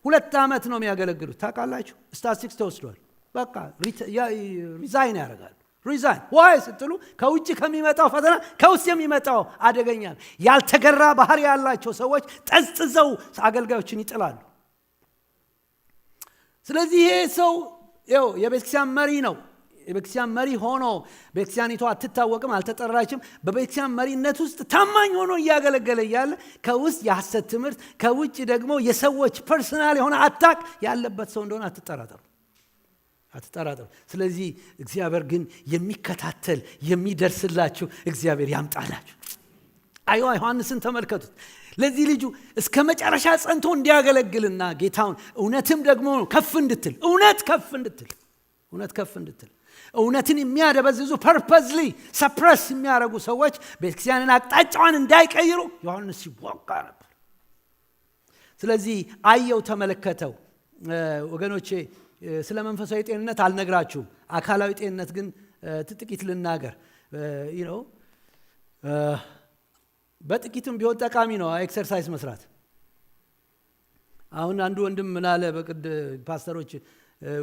2 ዓመት ነው የሚያገለግሉት። ታውቃላችሁ? ስታቲስቲክስ ተወስዷል። በቃ ሪዛይን ያደርጋሉ። ሪዛይን ዋይ ስትሉ ከውጭ ከሚመጣው ፈተና ከውስጥ የሚመጣው አደገኛ ያልተገራ ባህሪ ያላቸው ሰዎች ጠዝጥዘው አገልጋዮችን ይጥላሉ። ስለዚህ ይሄ ሰው የቤተክርስቲያን መሪ ነው። የቤተክርስቲያን መሪ ሆኖ ቤተክርስቲያኒቷ አትታወቅም፣ አልተጠራችም። በቤተክርስቲያን መሪነት ውስጥ ታማኝ ሆኖ እያገለገለ እያለ ከውስጥ የሐሰት ትምህርት ከውጭ ደግሞ የሰዎች ፐርሰናል የሆነ አታክ ያለበት ሰው እንደሆነ አትጠራጠሩ። ስለዚህ እግዚአብሔር ግን የሚከታተል የሚደርስላችሁ እግዚአብሔር ያምጣላችሁ። ዮሐንስን ተመልከቱት። ለዚህ ልጁ እስከ መጨረሻ ጸንቶ እንዲያገለግልና ጌታውን እውነትም ደግሞ ከፍ እንድትል እውነትን የሚያደበዝዙ ፐርፐዝሊ ሰፕረስ የሚያደርጉ ሰዎች ቤተክርስቲያንን አቅጣጫዋን እንዳይቀይሩ ዮሐንስ ይወጋ ነበር። ስለዚህ አየው፣ ተመለከተው። ወገኖቼ ስለ መንፈሳዊ ጤንነት አልነግራችሁም። አካላዊ ጤንነት ግን ጥቂት ልናገር። በጥቂትም ቢሆን ጠቃሚ ነው ኤክሰርሳይዝ መስራት። አሁን አንዱ ወንድም ምን አለ፣ በቅድ ፓስተሮች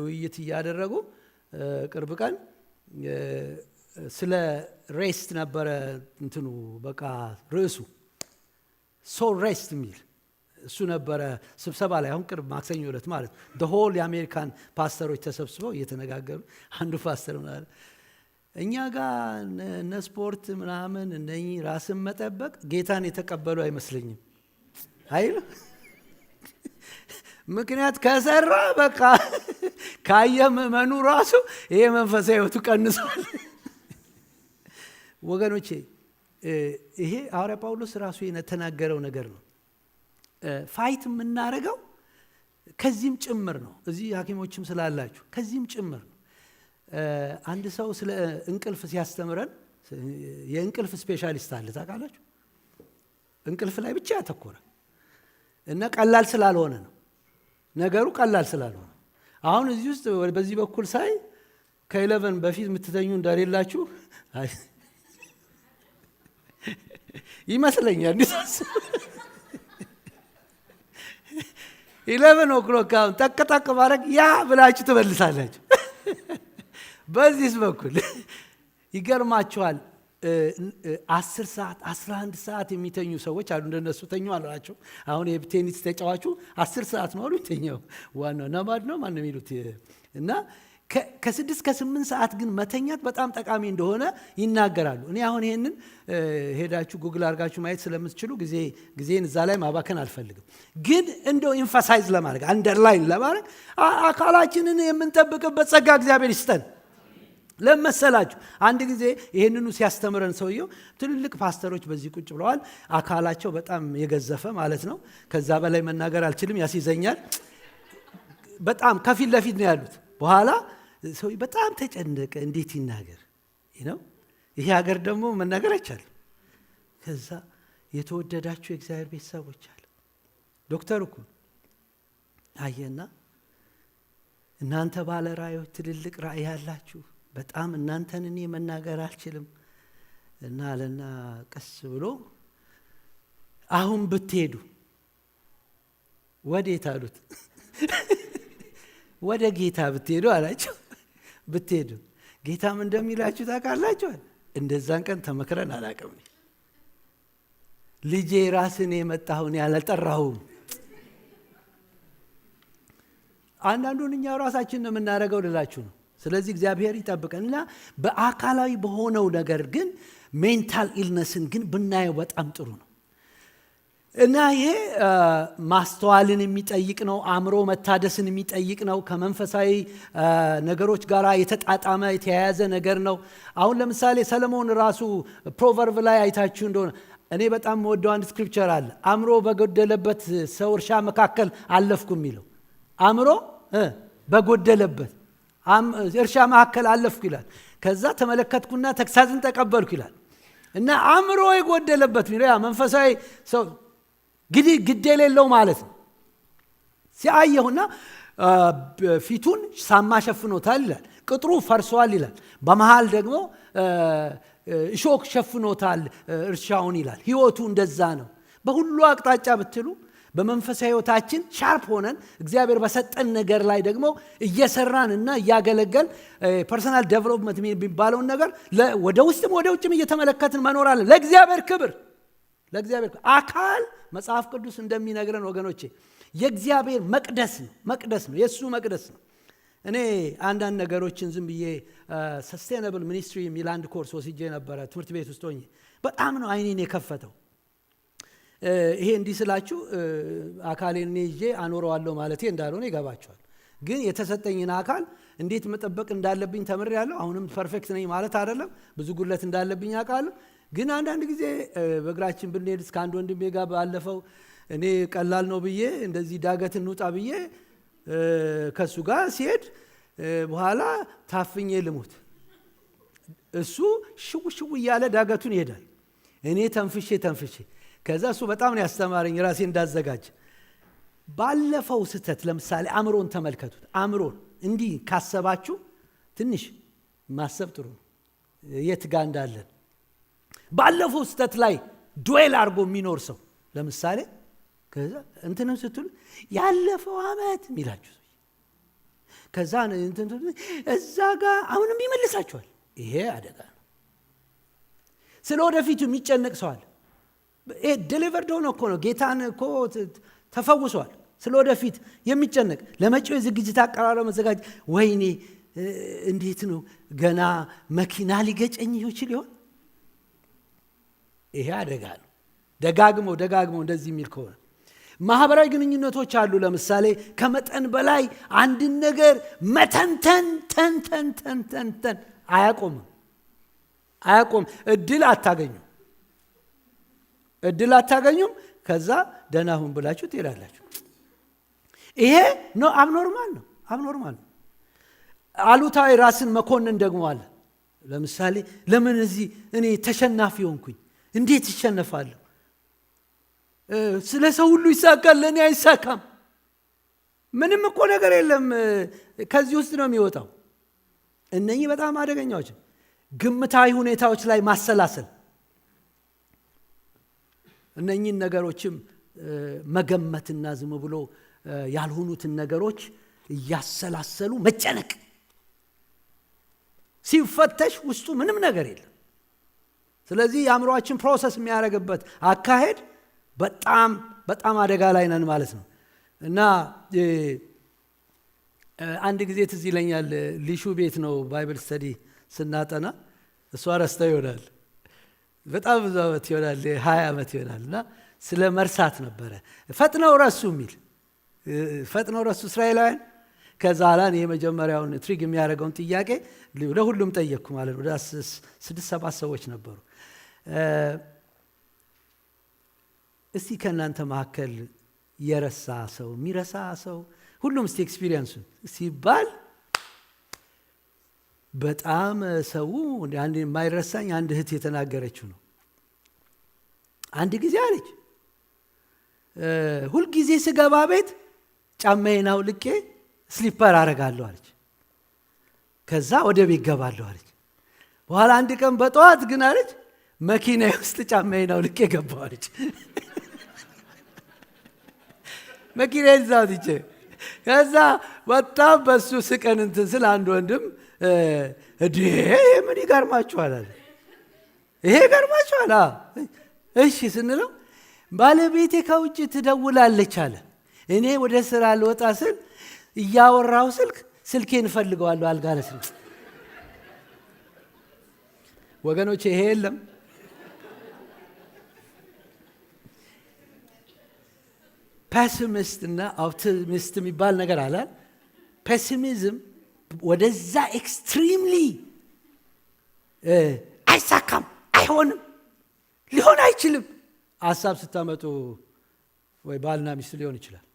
ውይይት እያደረጉ ቅርብ ቀን ስለ ሬስት ነበረ እንትኑ በቃ ርዕሱ ሶል ሬስት የሚል እሱ ነበረ ስብሰባ ላይ። አሁን ቅርብ ማክሰኞ ዕለት ማለት the whole የአሜሪካን ፓስተሮች ተሰብስበው እየተነጋገሩ አንዱ ፓስተር ማለት እኛ ጋር እነ ስፖርት ምናምን እነኚህ ራስን መጠበቅ ጌታን የተቀበሉ አይመስለኝም አይል። ምክንያት ከሰራ በቃ ካየም መኑ ራሱ ይሄ መንፈሳዊ ህይወቱ ቀንሷል። ወገኖቼ ይሄ ሐዋርያ ጳውሎስ ራሱ የተናገረው ነገር ነው። ፋይት የምናደርገው ከዚህም ጭምር ነው። እዚህ ሐኪሞችም ስላላችሁ ከዚህም ጭምር ነው። አንድ ሰው ስለ እንቅልፍ ሲያስተምረን የእንቅልፍ ስፔሻሊስት አለ ታውቃላችሁ። እንቅልፍ ላይ ብቻ ያተኮረ እና ቀላል ስላልሆነ ነው ነገሩ፣ ቀላል ስላልሆነ። አሁን እዚህ ውስጥ በዚህ በኩል ሳይ ከ11 በፊት የምትተኙ እንደሌላችሁ ይመስለኛል። እንዲሳስ 11 o'clock አሁን ጠቅጠቅ ማድረግ ያ ብላችሁ ትመልሳላችሁ። በዚህ በኩል ይገርማችኋል። 10 ሰዓት 11 ሰዓት የሚተኙ ሰዎች አሉ። እንደነሱ ተኙ አላቸው። አሁን የቴኒስ ተጫዋቹ 10 ሰዓት ነው አሉ የተኛው። ዋናው ነማድ ነው ማን ነው የሚሉት። እና ከ6 እስከ 8 ሰዓት ግን መተኛት በጣም ጠቃሚ እንደሆነ ይናገራሉ። እኔ አሁን ይሄንን ሄዳችሁ ጉግል አድርጋችሁ ማየት ስለምትችሉ ጊዜን እዛ ላይ ማባከን አልፈልግም። ግን እንደው ኢንፋሳይዝ ለማድረግ አንደርላይን ለማድረግ አካላችንን የምንጠብቅበት ጸጋ እግዚአብሔር ይስጠን። ለመሰላችሁ አንድ ጊዜ ይሄንኑ ሲያስተምረን ሰውየው ትልልቅ ፓስተሮች በዚህ ቁጭ ብለዋል። አካላቸው በጣም የገዘፈ ማለት ነው። ከዛ በላይ መናገር አልችልም፣ ያስይዘኛል። በጣም ከፊት ለፊት ነው ያሉት። በኋላ ሰውየው በጣም ተጨነቀ። እንዴት ይናገር ነው? ይሄ ሀገር ደግሞ መናገር አይቻልም። ከዛ የተወደዳችሁ የእግዚአብሔር ቤተሰቦች አለ ዶክተር እኮ አየና፣ እናንተ ባለ ራእዮች ትልልቅ ራእይ ያላችሁ በጣም እናንተን እኔ መናገር አልችልም እና አለና ቀስ ብሎ አሁን ብትሄዱ ወዴት አሉት? ወደ ጌታ ብትሄዱ አላቸው። ብትሄዱ ጌታም እንደሚላችሁ ታውቃላችሁ። እንደዛን ቀን ተመክረን አላውቅም። ልጄ ራስን የመጣሁን ያልጠራሁም። አንዳንዱን እኛ ራሳችን ነው የምናደርገው ልላችሁ ነው። ስለዚህ እግዚአብሔር ይጠብቀንና በአካላዊ በሆነው ነገር ግን ሜንታል ኢልነስን ግን ብናየው በጣም ጥሩ ነው። እና ይሄ ማስተዋልን የሚጠይቅ ነው። አእምሮ መታደስን የሚጠይቅ ነው። ከመንፈሳዊ ነገሮች ጋር የተጣጣመ የተያያዘ ነገር ነው። አሁን ለምሳሌ ሰለሞን ራሱ ፕሮቨርብ ላይ አይታችሁ እንደሆነ እኔ በጣም ወደው አንድ ስክሪፕቸር አለ። አእምሮ በጎደለበት ሰው እርሻ መካከል አለፍኩ የሚለው አእምሮ በጎደለበት እርሻ መካከል አለፍኩ ይላል። ከዛ ተመለከትኩና ተግሳጽን ተቀበልኩ ይላል። እና አእምሮ የጎደለበት የሚለው ያ መንፈሳዊ ሰው ግድ የሌለው ማለት ነው። ሲያየሁና ፊቱን ሳማ ሸፍኖታል ይላል። ቅጥሩ ፈርሷል ይላል። በመሃል ደግሞ እሾክ ሸፍኖታል እርሻውን ይላል። ህይወቱ እንደዛ ነው። በሁሉ አቅጣጫ ብትሉ በመንፈሳዊ ህይወታችን ሻርፕ ሆነን እግዚአብሔር በሰጠን ነገር ላይ ደግሞ እየሰራንና እያገለገል ፐርሰናል ዴቨሎፕመንት የሚባለውን ነገር ወደ ውጭም እየተመለከትን መኖር አለን። ለእግዚአብሔር ክብር አካል መጽሐፍ ቅዱስ እንደሚነግረን ወገኖቼ የእግዚአብሔር መቅደስ ነው፣ የእሱ መቅደስ ነው። እኔ አንዳንድ ነገሮችን ዝም ብዬ ሰስቴናብል ሚኒስትሪ የሚል አንድ ኮርስ ወስጄ ነበረ ትምህርት ቤት ውስጥ ሆኜ። በጣም ነው አይኔን የከፈተው። ይሄ እንዲህ ስላችሁ አካሌን እኔ ይዤ አኖረዋለሁ ማለቴ እንዳልሆነ ይገባችኋል። ግን የተሰጠኝን አካል እንዴት መጠበቅ እንዳለብኝ ተምሬያለሁ። አሁንም ፐርፌክት ነኝ ማለት አይደለም፣ ብዙ ጉድለት እንዳለብኝ አውቃለሁ። ግን አንዳንድ ጊዜ በእግራችን ብንሄድ እስከ አንድ ወንድሜ ጋር ባለፈው እኔ ቀላል ነው ብዬ እንደዚህ ዳገት እንውጣ ብዬ ከሱ ጋር ሲሄድ በኋላ ታፍኜ ልሙት። እሱ ሽው እያለ ዳገቱን ይሄዳል፣ እኔ ተንፍሼ ከዛ እሱ በጣም ነው ያስተማረኝ ራሴ እንዳዘጋጅ። ባለፈው ስህተት ለምሳሌ አእምሮን ተመልከቱት። አእምሮን እንዲህ ካሰባችሁ ትንሽ ማሰብ ጥሩ ነው፣ የት ጋር እንዳለን። ባለፈው ስህተት ላይ ዱዌል አድርጎ የሚኖር ሰው ለምሳሌ ከዛ እንትንም ስትሉ ያለፈው ዓመት ሚላችሁ ከዛ እዛ ጋር አሁንም ይመልሳችኋል። ይሄ አደጋ ነው። ስለ ወደፊቱ የሚጨነቅ ሰዋል። ዴሊቨርድ ሆኖ እኮ ነው፣ ጌታን እኮ ተፈውሷል። ስለ ወደፊት የሚጨነቅ ለመጪው ዝግጅት አቀራረብ መዘጋጅ። ወይኔ እንዴት ነው ገና መኪና ሊገጨኝ ይችል ይሆን? ይሄ አደጋ ነው። ደጋግሞ እንደዚህ የሚል ከሆነ ማህበራዊ ግንኙነቶች አሉ። ለምሳሌ ከመጠን በላይ አንድን ነገር መተንተን አያቆምም። እድል አታገኙም። ከዛ ደህና ሁን ብላችሁ ትሄዳላችሁ። ይሄ ነው አብኖርማል ነው። አሉታዊ ራስን መኮንን ደግሞ አለ። ለምሳሌ ለምን እዚህ እኔ ተሸናፊ ሆንኩኝ? እንዴት ይሸነፋለሁ? ስለ ሰው ሁሉ ይሳካል፣ ለእኔ አይሳካም። ምንም እኮ ነገር የለም። ከዚህ ውስጥ ነው የሚወጣው። እነኚህ በጣም አደገኛዎች። ግምታዊ ሁኔታዎች ላይ ማሰላሰል፣ እነኚህን ነገሮችም መገመትና ዝም ብሎ ያልሆኑትን ነገሮች እያሰላሰሉ መጨነቅ። ሲፈተሽ ውስጡ ምንም ነገር የለም። ስለዚህ የአእምሮአችን ፕሮሰስ የሚያደርግበት አካሄድ በጣም አደጋ ላይ ነን ማለት ነው። እና አንድ ጊዜ ትዝ ይለኛል፣ ሊሹ ቤት ነው ባይብል ስተዲ ስናጠና፣ እሷ ረስታ ይሆናል በጣም ብዙ ዓመት ይሆናል፣ 20 ዓመት ይሆናል። እና ስለ መርሳት ነበረ ፈጥነው ረሱ እስራኤላውያን። ከዛ ላን የመጀመሪያውን ትሪግ የሚያደርገውን ጥያቄ ለሁሉም ጠየቅኩ ማለት ነው። ወደ 6-7 ሰዎች ነበሩ። እስቲ ከእናንተ መካከል የሚረሳ ሰው ሁሉም እስቲ ኤክስፒሪየንሱን ሲባል በጣም ሰው አንድ የማይረሳኝ አንድ እህት የተናገረችው ነው። አንድ ጊዜ አለች፣ ሁልጊዜ ስገባ ቤት ጫማዬን አውልቄ ስሊፐር አረጋለሁ አለች። ከዛ ወደ ቤት ገባለሁ አለች። በኋላ አንድ ቀን በጠዋት ግን አለች መኪና ውስጥ ጫማዬን አውልቄ ገባሁ አለች። መኪና ይዛት ይቼ ከዛ በጣም በሱ ስቀን እንትን ስለ አንድ ወንድም ምን ይገርማችኋል አለ። ይሄ ይገርማችኋል? እሺ ስንለው ባለቤቴ ከውጭ ትደውላለች አለ። እኔ ወደ ስራ ልወጣ ስል እያወራው ስልኬን እፈልገዋለሁ አልጋ ላይ። ወገኖች ይሄ የለም። ፔሲሚስት እና ኦፕቲሚስት የሚባል ነገር አለ። ፔሲሚዝም ወደዛ ኤክስትሪምሊ አይሳካም፣ አይሆንም፣ ሊሆን አይችልም ሀሳብ ስታመጡ ወይ ባልና ሚስት ሊሆን ይችላል።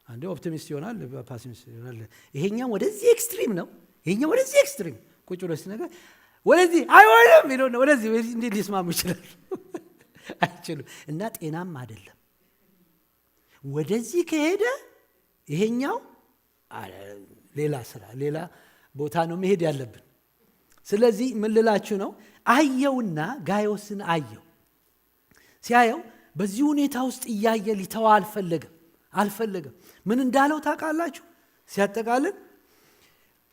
አንዴ ኦፕቲሚስት ይሆናል፣ ፔሲሚስት ይሆናል። ይሄኛው ወደዚህ ኤክስትሪም ነው፣ ይሄኛው ወደዚህ ኤክስትሪም ቁጭ ብሎ ነገር ወደዚህ አይሆንም ይሉና ወደዚህ እንዴት ሊስማሙ ይችላል? አይችሉም። እና ጤናም አይደለም። ወደዚህ ከሄደ ይሄኛው ሌላ ስራ ሌላ ቦታ ነው መሄድ ያለብን። ስለዚህ ምን ልላችሁ ነው? አየውና ጋይዮስን አየው። ሲያየው በዚህ ሁኔታ ውስጥ እያየ ሊተው አልፈለገም። ምን እንዳለው ታውቃላችሁ? ሲያጠቃልል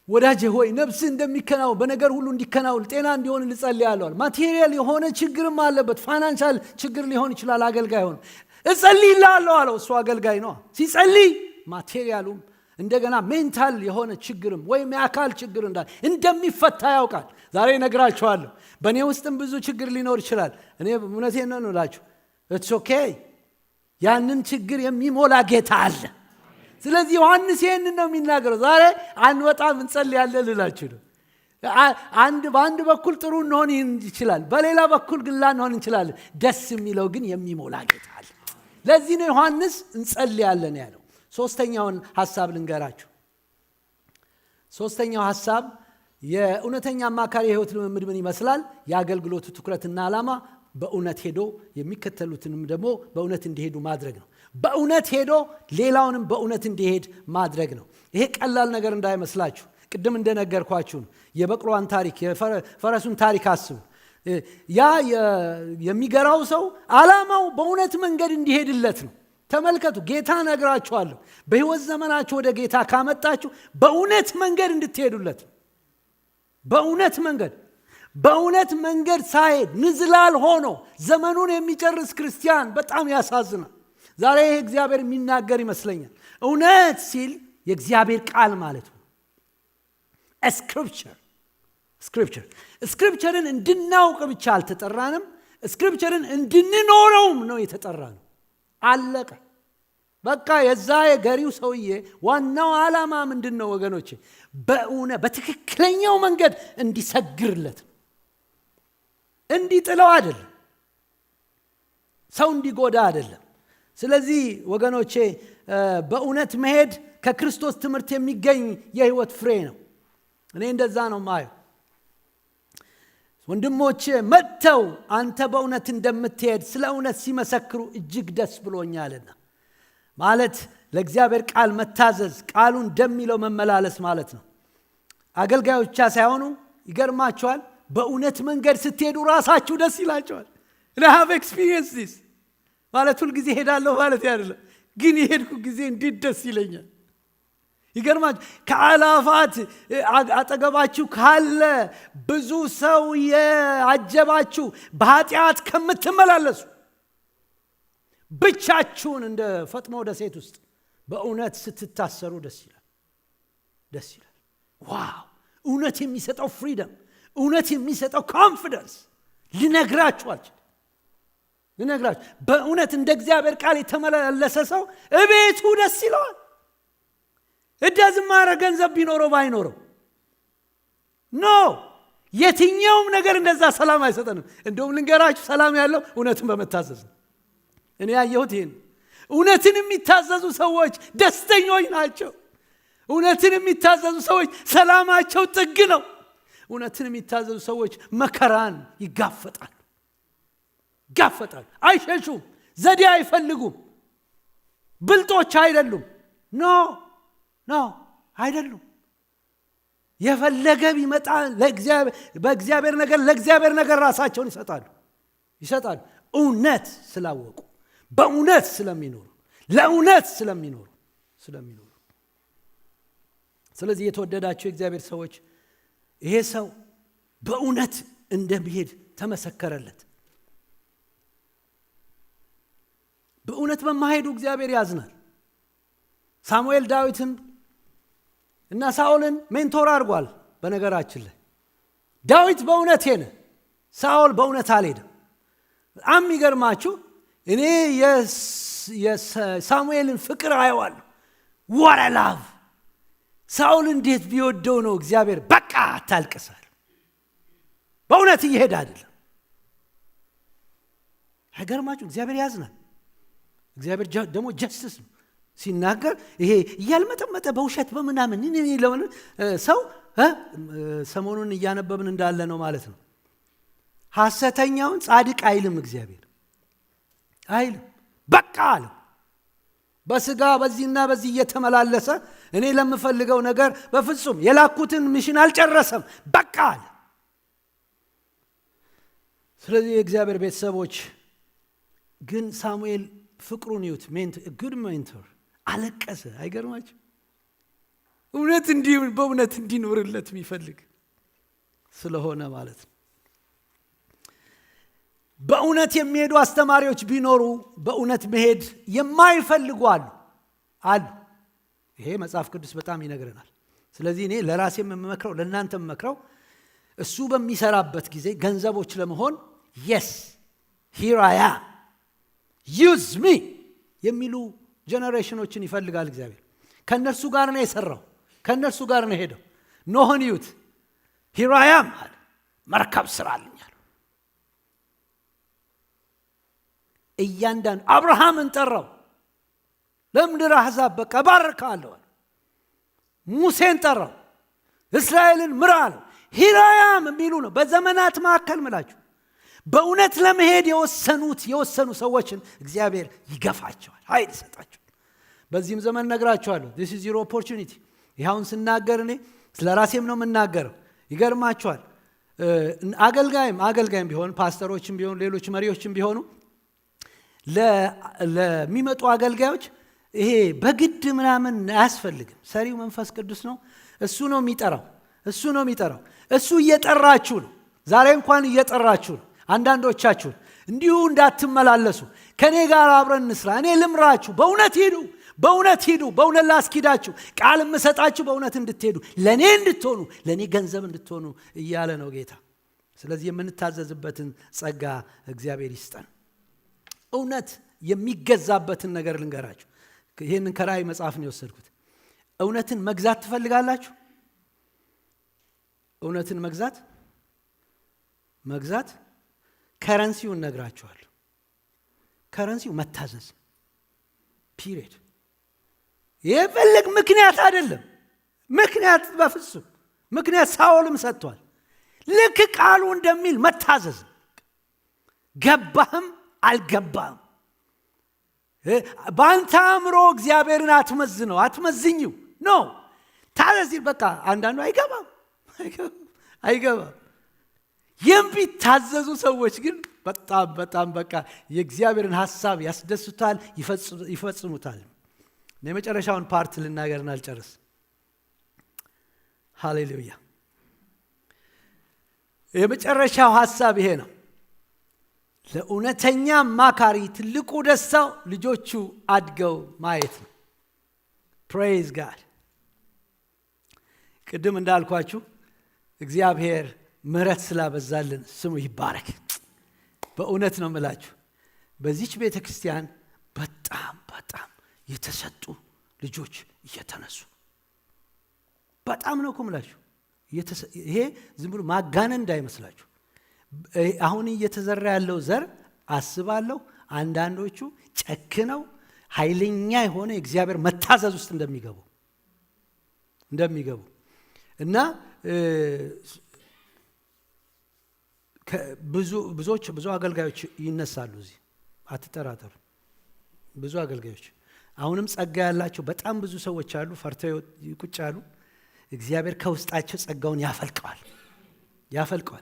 ወዳጄ ሆይ ነፍስ እንደሚከናወን በነገር ሁሉ እንዲከናወን ጤና እንዲሆን ልጸልያለሁ። ማቴሪያል የሆነ ችግርም አለበት፣ ፋይናንሻል ችግር ሊሆን ይችላል። አገልጋይ ሆነ እጸልይልሃለሁ አለው። እሱ አገልጋይ ነው። ሲጸልይ ማቴሪያሉም እንደገና ሜንታል የሆነ ችግርም ወይም የአካል ችግር እንደሚፈታ ያውቃል። ዛሬ እነግራችኋለሁ፣ በእኔ ውስጥም ብዙ ችግር ሊኖር ይችላል። እኔ እውነቴን ነው እላችሁ፣ ኢትስ ኦኬ። ያንን ችግር የሚሞላ ጌታ አለ። ስለዚህ ዮሐንስ ይህንን ነው የሚናገረው። ዛሬ አንወጣም እንጸልያለን ልላችሁ ነው። በአንድ በኩል ጥሩ እንሆን ይችላል፣ በሌላ በኩል ግን ላንሆን እንችላለን። ደስ የሚለው ግን የሚሞላ ጌታ አለ። ለዚህ ነው ዮሐንስ እንጸልያለን ያለው። ሶስተኛውን ሐሳብ ልንገራችሁ። ሶስተኛው ሐሳብ የእውነተኛ አማካሪ የህይወት ልምምድ ምን ይመስላል? የአገልግሎቱ ትኩረትና ዓላማ በእውነት ሄዶ የሚከተሉትንም ደግሞ በእውነት እንዲሄዱ ማድረግ ነው። በእውነት ሄዶ ሌላውንም በእውነት እንዲሄድ ማድረግ ነው። ይሄ ቀላል ነገር እንዳይመስላችሁ። ቅድም እንደነገርኳችሁ ነው። የበቅሎዋን ታሪክ የፈረሱን ታሪክ አስቡ። ያ የሚገራው ሰው ዓላማው በእውነት መንገድ እንዲሄድለት ነው። ተመልከቱ፣ ጌታ ነግራችኋለሁ፣ በህይወት ዘመናችሁ ወደ ጌታ ካመጣችሁ በእውነት መንገድ እንድትሄዱለት ነው። በእውነት መንገድ ሳይሄድ ንዝላል ሆኖ ዘመኑን የሚጨርስ ክርስቲያን በጣም ያሳዝናል። ዛሬ ይሄ እግዚአብሔር የሚናገር ይመስለኛል። እውነት ሲል የእግዚአብሔር ቃል ማለት ነው። ስክሪፕቸርን እንድናውቅ ብቻ አልተጠራንም፣ ስክሪፕቸርን እንድንኖረውም ነው የተጠራ ነው። አለቀ በቃ። የዛ የገሪው ሰውዬ ዋናው ዓላማ ምንድን ነው ወገኖቼ? በትክክለኛው መንገድ እንዲሰግርለት ነው፣ እንዲጥለው አይደለም፣ ሰው እንዲጎዳ አይደለም። ስለዚህ ወገኖቼ በእውነት መሄድ ከክርስቶስ ትምህርት የሚገኝ የህይወት ፍሬ ነው። እኔ እንደዛ ነው ማየው። ወንድሞቼ መጥተው አንተ በእውነት እንደምትሄድ ስለ እውነት ሲመሰክሩ እጅግ ደስ ብሎኛልና። ማለት ለእግዚአብሔር ቃል መታዘዝ፣ ቃሉ እንደሚለው መመላለስ ማለት ነው። አገልጋዮች ብቻ ሳይሆኑ ይገርማቸዋል፣ በእውነት መንገድ ስትሄዱ ራሳችሁ ደስ ይላቸዋል። I have experienced this ማለት ሁል ጊዜ ሄዳለሁ ማለት አይደለም፣ ግን የሄድኩ ጊዜ እንዴት ደስ ይለኛል። ይገርማችሁ፣ ከአላፋት አጠገባችሁ ካለ ብዙ ሰው ያጀባችሁ በኃጢአት ከምትመላለሱ ብቻችሁን እንደ ፈጥሞ ደሴት ውስጥ በእውነት ስትታሰሩ ደስ ይላል። ዋው! እውነት የሚሰጠው ፍሪደም፣ እውነት የሚሰጠው ኮንፊደንስ ልነግራችሁ አልችልም። በእውነት እንደ እግዚአብሔር ቃል የተመላለሰ ሰው እቤቱ ደስ ይለዋል። እዳዝም ማረግ ገንዘብ ቢኖረው ባይኖረው ኖ፣ የትኛውም ነገር እንደዛ ሰላም አይሰጠንም። እንደውም ልንገራችሁ፣ ሰላም ያለው እውነትን በመታዘዝ ነው። እኔ ያየሁት ይሄን። እውነትን የሚታዘዙ ሰዎች ደስተኞች ናቸው። እውነትን የሚታዘዙ ሰዎች ሰላማቸው ጥግ ነው። እውነትን የሚታዘዙ ሰዎች መከራን ይጋፈጣሉ፣ አይሸሹም፣ ዘዴ አይፈልጉም፣ ብልጦች አይደሉም። ኖ አይደሉም። የፈለገ ቢመጣ በእግዚአብሔር ነገር ለእግዚአብሔር ነገር ራሳቸውን ይሰጣሉ። እውነት ስላወቁ፣ በእውነት ስለሚኖሩ፣ ለእውነት ስለሚኖሩ። ስለዚህ የተወደዳቸው የእግዚአብሔር ሰዎች ይሄ ሰው በእውነት እንደሚሄድ ተመሰከረለት። በእውነት በማሄዱ እግዚአብሔር ያዝናል። ሳሙኤል ዳዊትን እና ሳኦልን ሜንቶር አድርጓል። በነገራችን ላይ ዳዊት በእውነት ሄደ፣ ሳኦል በእውነት አልሄደም። በጣም የሚገርማችሁ እኔ የሳሙኤልን ፍቅር አየዋለሁ። ወረላቭ ሳኦል እንዴት ቢወደው ነው እግዚአብሔር በቃ አታልቅሳል። በእውነት እየሄደ አይደለም። አይገርማችሁ? እግዚአብሔር ያዝናል። እግዚአብሔር ደግሞ ጀስትስ ነው ሲናገር። ይሄ እያልመጠመጠ በውሸት በምናምን ሰው ሰሞኑን እያነበብን እንዳለ ነው ማለት ነው። ሐሰተኛውን ጻድቅ አይልም እግዚአብሔር፣ አይልም። በቃ አለው። በስጋ በዚህና በዚህ እየተመላለሰ እኔ ለምፈልገው ነገር በፍጹም የላኩትን ሚሽን አልጨረሰም፣ በቃ አለ። ስለዚህ የእግዚአብሔር ቤተሰቦች ግን ሳሙኤል ፍቅሩን ይዩት። ጉድ ሜንቶር አለቀሰ። አይገርማችሁ? በእውነት እንዲኖርለት የሚፈልግ ስለሆነ ማለት ነው። በእውነት የሚሄዱ አስተማሪዎች ቢኖሩ በእውነት መሄድ የማይፈልጉ አሉ። ይሄ መጽሐፍ ቅዱስ በጣም ይነግረናል። ስለዚህ እኔ ለራሴ የምመክረው ለእናንተ የምመክረው እሱ በሚሰራበት ጊዜ ገንዘቦች ለመሆን yes here I am use me የሚሉ ጀነሬሽኖችን ይፈልጋል እግዚአብሔር። ከነርሱ ጋር ነው የሰራው፣ ከነርሱ ጋር ነው ሄደው። ኖህን ይዩት፣ here I am አለ፣ መርከብ ስራልኛል። እያንዳንዱ አብርሃምን ጠራው፣ ለምድር አሕዛብ በቃ ባርካለሁ። ሙሴን ጠራው፣ እስራኤልን ምራ አለው። here I am የሚሉ ነው በዘመናት መካከል ምላችሁ በእውነት ለመሄድ የወሰኑ ሰዎችን እግዚአብሔር ይገፋቸዋል፣ ኃይል ይሰጣቸዋል። በዚህም ዘመን ነግራቸዋለሁ። this is your opportunity። ይኸውን ስናገር እኔ ስለ ራሴም ነው የምናገረው። ይገርማቸዋል። አገልጋይም ቢሆን ፓስተሮችም ቢሆኑ ሌሎች መሪዎችም ቢሆኑ ለሚመጡ አገልጋዮች ይሄ በግድ ምናምን አያስፈልግም። ሰሪው መንፈስ ቅዱስ ነው። እሱ ነው የሚጠራው። እሱ እየጠራችሁ ነው። ዛሬ እንኳን እየጠራችሁ ነው። አንዳንዶቻችሁን እንዲሁ እንዳትመላለሱ ከኔ ጋር አብረን እንስራ፣ እኔ ልምራችሁ፣ በእውነት ሂዱ፣ በእውነት ላስኪዳችሁ፣ ቃል የምሰጣችሁ በእውነት እንድትሄዱ፣ ለኔ እንድትሆኑ፣ ለኔ ገንዘብ እንድትሆኑ እያለ ነው ጌታ። ስለዚህ የምንታዘዝበትን ጸጋ እግዚአብሔር ይስጠን። እውነት የሚገዛበትን ነገር ልንገራችሁ። ይህንን ከራእይ መጽሐፍ ነው የወሰድኩት። እውነትን መግዛት ትፈልጋላችሁ? እውነትን መግዛት ከረንሲውን ነግራችኋለሁ። ከረንሲው መታዘዝ ፒሪየድ። የፈልግ ምክንያት አይደለም። በፍጹም ምክንያት ሳኦልም ሰጥቷል። ልክ ቃሉ እንደሚል መታዘዝ። ገባህም አልገባህም በአንተ አእምሮ እግዚአብሔርን አትመዝኝው ነው። ታዘዝ በቃ። አንዳንዱ አይገባም። የሚታዘዙ ሰዎች ግን በጣም በቃ የእግዚአብሔርን ሐሳብ ያስደስታል፣ ይፈጽሙታል። የመጨረሻውን ፓርት ልናገርና አልጨርስ። ሃሌሉያ። የመጨረሻው ሐሳብ ይሄ ነው። ለእውነተኛ አማካሪ ትልቁ ደስታው ልጆቹ አድገው ማየት ነው። ፕሬይዝ ጋድ። ቅድም እንዳልኳችሁ እግዚአብሔር ምሕረት ስላበዛልን ስሙ ይባረክ። በእውነት ነው የምላችሁ በዚች ቤተ ክርስቲያን በጣም የተሰጡ ልጆች እየተነሱ በጣም ነው የምላችሁ። ይሄ ዝም ብሎ ማጋነን እንዳይመስላችሁ። አሁን እየተዘራ ያለው ዘር አስባለሁ አንዳንዶቹ ጨክነው ኃይለኛ የሆነ እግዚአብሔር መታዘዝ ውስጥ እንደሚገቡ እና ብዙ አገልጋዮች ይነሳሉ። እዚህ አትጠራጠሩ። ብዙ አገልጋዮች አሁንም ጸጋ ያላቸው በጣም ብዙ ሰዎች አሉ። ፈርተው ቁጭ ያሉ እግዚአብሔር ከውስጣቸው ጸጋውን ያፈልቀዋል፣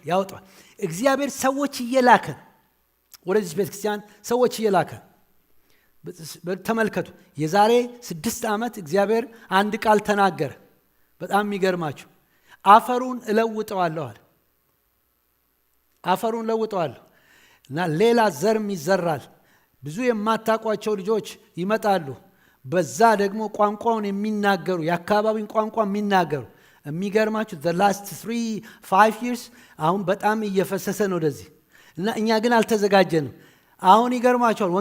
ያወጣዋል። እግዚአብሔር ሰዎች እየላከ ወደዚህ ቤተክርስቲያን ሰዎች እየላከ ተመልከቱ። የዛሬ 6 ዓመት እግዚአብሔር አንድ ቃል ተናገረ። በጣም የሚገርማችሁ አፈሩን እለውጠዋለሁ አለ። አፈሩን ለውጠዋለሁ እና ሌላ ዘርም ይዘራል። ብዙ የማታውቋቸው ልጆች ይመጣሉ። በዛ ደግሞ ቋንቋውን የሚናገሩ የአካባቢን ቋንቋ የሚናገሩ የሚገርማችሁ the last 3-5 years አሁን በጣም እየፈሰሰ ነው ወደዚህ እና እኛ ግን አልተዘጋጀንም። አሁን ይገርማችኋል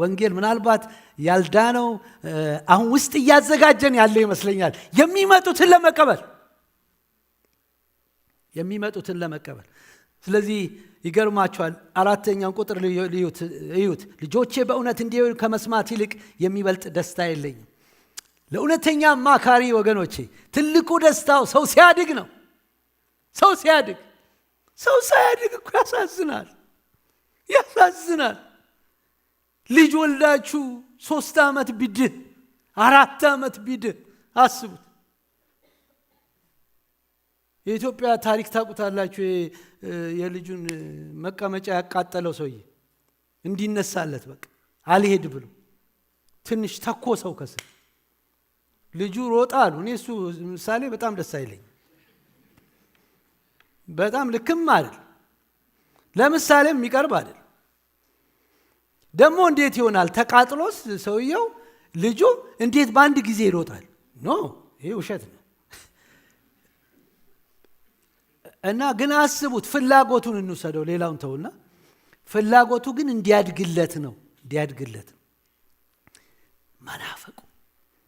ወንጌል ምናልባት ያልዳነው አሁን ውስጥ እያዘጋጀን ያለ ይመስለኛል የሚመጡትን ለመቀበል። ስለዚህ ይገርማችኋል 4ኛው ቁጥር እዩት። ልጆቼ በእውነት እንዲሄዱ ከመስማት ይልቅ የሚበልጥ ደስታ የለኝም። ለእውነተኛ አማካሪ ወገኖቼ ትልቁ ደስታው ሰው ሲያድግ ነው። ሰው ሳያድግ እኮ ያሳዝናል። ልጅ ወልዳችሁ 3 ዓመት ቢድህ 4 ዓመት ቢድህ አስቡት። የኢትዮጵያ ታሪክ ታውቁታላችሁ። የልጁን መቀመጫ ያቃጠለው ሰውዬ እንዲነሳለት በቃ አልሄድ ብሎ ትንሽ ተኮሰው ከስር ልጁ ሮጣ አሉ። እኔ እሱ ምሳሌ በጣም ደስ አይለኝ፣ በጣም ልክም አይደል፣ ለምሳሌም የሚቀርብ አይደል። ደግሞ እንዴት ይሆናል ተቃጥሎስ ሰውየው ልጁ እንዴት በአንድ ጊዜ ይሮጣል? ኖ ይሄ ውሸት ነው። እና ግን አስቡት፣ ፍላጎቱን እንውሰደው፣ ሌላውን ተውና፣ ፍላጎቱ ግን እንዲያድግለት ነው። መናፈቁ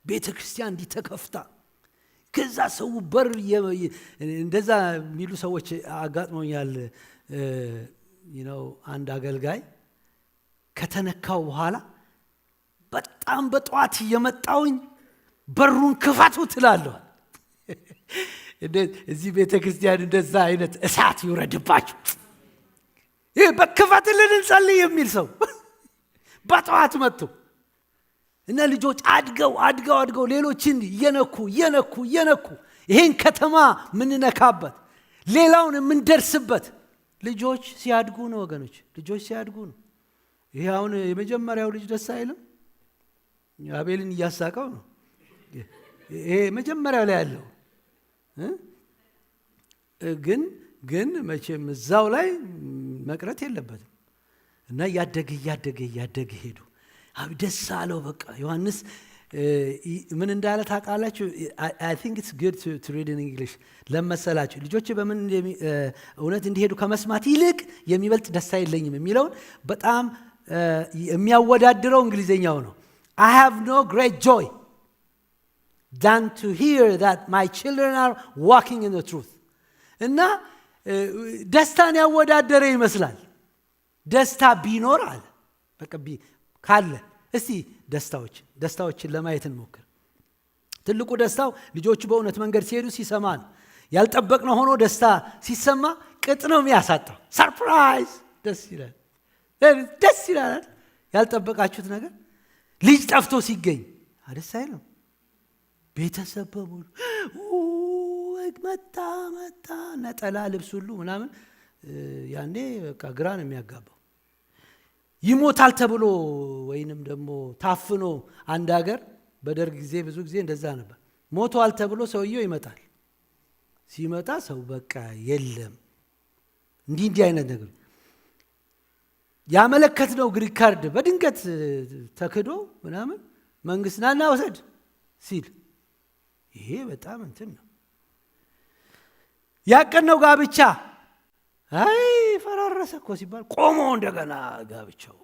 ቤተ ክርስቲያን እንዲተከፍታ ከዛ ሰው በር እንደዛ የሚሉ ሰዎች አጋጥሞኛል። አንድ አገልጋይ ከተነካው በኋላ በጣም በጧት እየመጣውኝ በሩን ክፈቱ ትላለሁ። እዚህ ቤተ ክርስቲያን እንደዛ አይነት እሳት ይውረድባችሁ፣ ይህ በክፈትልን እንጸልይ የሚል ሰው በጠዋት መጥቶ እና ልጆች አድገው ሌሎችን እየነኩ ይሄን ከተማ ምንነካበት ሌላውን የምንደርስበት ልጆች ሲያድጉ ነው ወገኖች፣ ልጆች ሲያድጉ ነው። ይሄ አሁን የመጀመሪያው ልጅ ደስ አይልም? አቤልን እያሳቀው ነው። ይሄ መጀመሪያው ላይ ያለው ግን መቼም እዛው ላይ መቅረት የለበትም እና እያደገ ሄዱ። ደስ አለው በቃ። ዮሐንስ ምን እንዳለ ታውቃላችሁ? I think it's good to read in English ለመሰላችሁ ልጆች በምን እውነት እንዲሄዱ ከመስማት ይልቅ የሚበልጥ ደስታ የለኝም የሚለውን በጣም የሚያወዳድረው እንግሊዘኛው ነው። I have no great joy than to hear that my children are walking in the truth. እና ደስታን ያወዳደረ ይመስላል። ደስታ ቢኖር አለ በቃ ካለ እስቲ ደስታዎችን ለማየት እንሞክር። ትልቁ ደስታው ልጆቹ በእውነት መንገድ ሲሄዱ ሲሰማ ነው። ያልጠበቅነው ሆኖ ደስታ ሲሰማ ቅጥ ነው የሚያሳጣው። ሰርፕራይዝ! ደስ ይላል። ያልጠበቃችሁት ነገር ልጅ ጠፍቶ ሲገኝ ደስ አይልም? ቤተሰብ በሙሉ መጣ ነጠላ ልብስ ሁሉ ምናምን፣ ያኔ በቃ ግራ ነው የሚያጋባው። ይሞታል ተብሎ ወይንም ደግሞ ታፍኖ አንድ ሀገር በደርግ ጊዜ ብዙ ጊዜ እንደዛ ነበር። ሞቷል ተብሎ ሰውየው ይመጣል። ሲመጣ ሰው በቃ የለም። እንዲህ አይነት ነገር ያመለከትነው ግሪን ካርድ በድንገት ተክዶ ምናምን መንግስት ናና ወሰድ ሲል ይሄ በጣም እንትን ነው። ያቀነው ጋብቻ ፈራረሰ እኮ ሲባል ቆሞ እንደገና ጋብቻው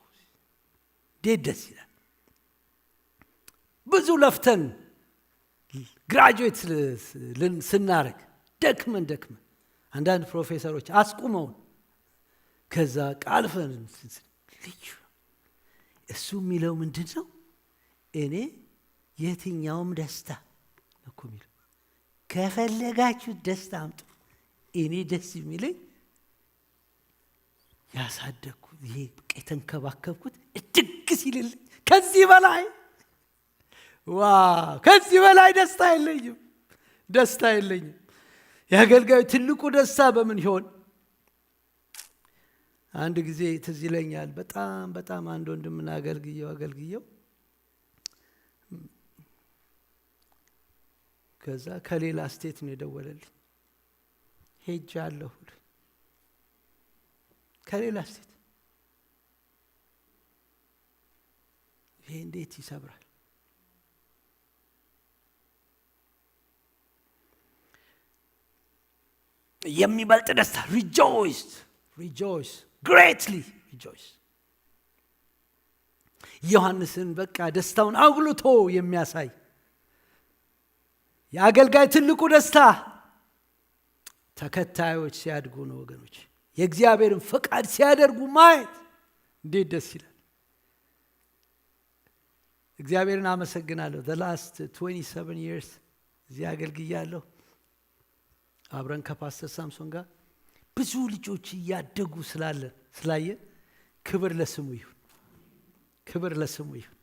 ደስ ይላል። ብዙ ለፍተን ግራጁዌት ስናረግ ደክመን አንዳንድ ፕሮፌሰሮች አስቁመውን ከዛ ቃልፈን ልጅ እሱ የሚለው ምንድን ነው? እኔ የትኛውም ደስታ እኮ የሚለው ከፈለጋችሁ ደስታ አምጡ፣ እኔ ደስ የሚለኝ ያሳደግኩት ይሄ የተንከባከብኩት እድግ ሲልልኝ ከዚህ በላይ ደስታ የለኝም። የአገልጋዩ ትልቁ ደስታ በምን ይሆን? አንድ ጊዜ ትዝ ይለኛል። በጣም አንድ ወንድምን አገልግየው ከዛ ከሌላ ስቴት ነው የደወለልኝ። ሄጃለሁ ከሌላ ስቴት። ይሄ እንዴት ይሰብራል! የሚበልጥ ደስታ rejoice greatly rejoice። ዮሐንስን በቃ ደስታውን አጉልቶ የሚያሳይ የአገልጋይ ትልቁ ደስታ ተከታዮች ሲያድጉ ነው ወገኖች። የእግዚአብሔርን ፈቃድ ሲያደርጉ ማየት እንዴት ደስ ይላል! እግዚአብሔርን አመሰግናለሁ። the last 27 years እዚህ አገልግያለሁ። አብረን ከፓስተር ሳምሶን ጋር ብዙ ልጆች እያደጉ ስላየን ክብር ለስሙ ይሁን። ክብር ለስሙ ይሁን።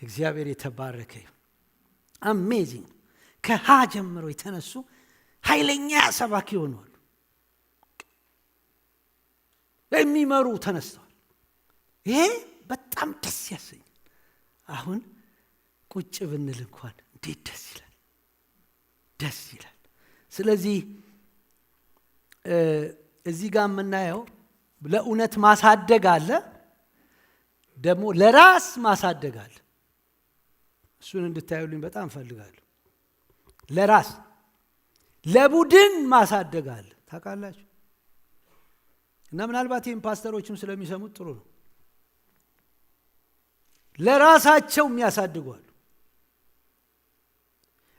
እግዚአብሔር የተባረከ ይሁን። አሜዚንግ። ከሃ ጀምሮ የተነሱ ኃይለኛ ሰባኪ ሆነዋል። የሚመሩ ተነስተዋል። ይሄ በጣም ደስ ያሰኛል። አሁን ቁጭ ብንል እንኳን እንዴት ደስ ይላል፣ ደስ ይላል። ስለዚህ እዚህ ጋር የምናየው ለእውነት ማሳደግ አለ፣ ደግሞ ለራስ ማሳደግ አለ። እሱን እንድታዩልኝ በጣም ፈልጋለሁ። ለራስ ለቡድን ማሳደግ አለ። ታውቃላችሁ? እና ምናልባት ይህም ፓስተሮችም ስለሚሰሙት ጥሩ ነው። ለራሳቸው የሚያሳድጓሉ፣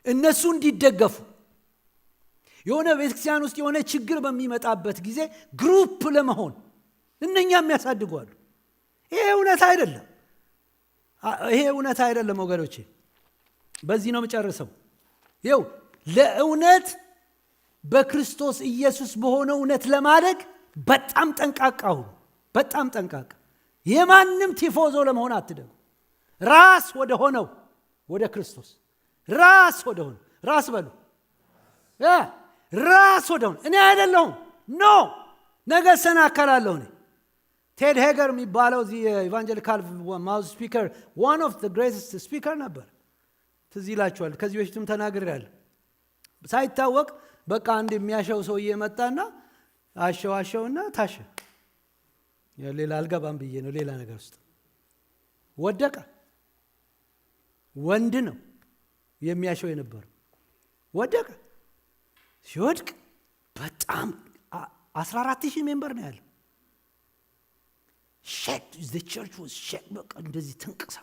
እነሱ እንዲደገፉ። የሆነ ቤተክርስቲያን ውስጥ የሆነ ችግር በሚመጣበት ጊዜ ግሩፕ ለመሆን እነኛ የሚያሳድጓሉ። ይሄ እውነት አይደለም፣ ይሄ እውነት አይደለም ወገኖቼ። በዚህ ነው የምጨርሰው። ይኸው ለእውነት በክርስቶስ ኢየሱስ በሆነ እውነት ለማደግ በጣም ጠንቃቃ ሁኑ። በጣም ጠንቃቃ። የማንም ቲፎዞ ለመሆን አትደጉ። ራስ ወደ ሆነው ወደ ክርስቶስ፣ ራስ ወደ ሆነው፣ ራስ በሉ፣ ራስ ወደ ሆነው። እኔ አይደለሁም፣ ኖ ነገ ሰናከላለሁ። እኔ ቴድ ሄገር የሚባለው እዚህ ኢቫንጀሊካል ማውዝ ስፒከር ዋን ኦፍ ዘ ግሬትስት ስፒከር ነበር። ትዝ ይላችኋል። ከዚህ በፊትም ተናግሬያለሁ። ሳይታወቅ በቃ አንድ የሚያሸው ሰውዬ መጣና አሸውና ታሸ። ሌላ አልገባም ብዬ ነው ሌላ ነገር ውስጥ ወደቀ። ወንድ ነው የሚያሸው የነበረው፣ ወደቀ። ሲወድቅ በጣም 14,000 ሜምበር ነው ያለው። ሼክ the church was ሼክ። በቃ እንደዚህ ተንቀሳ።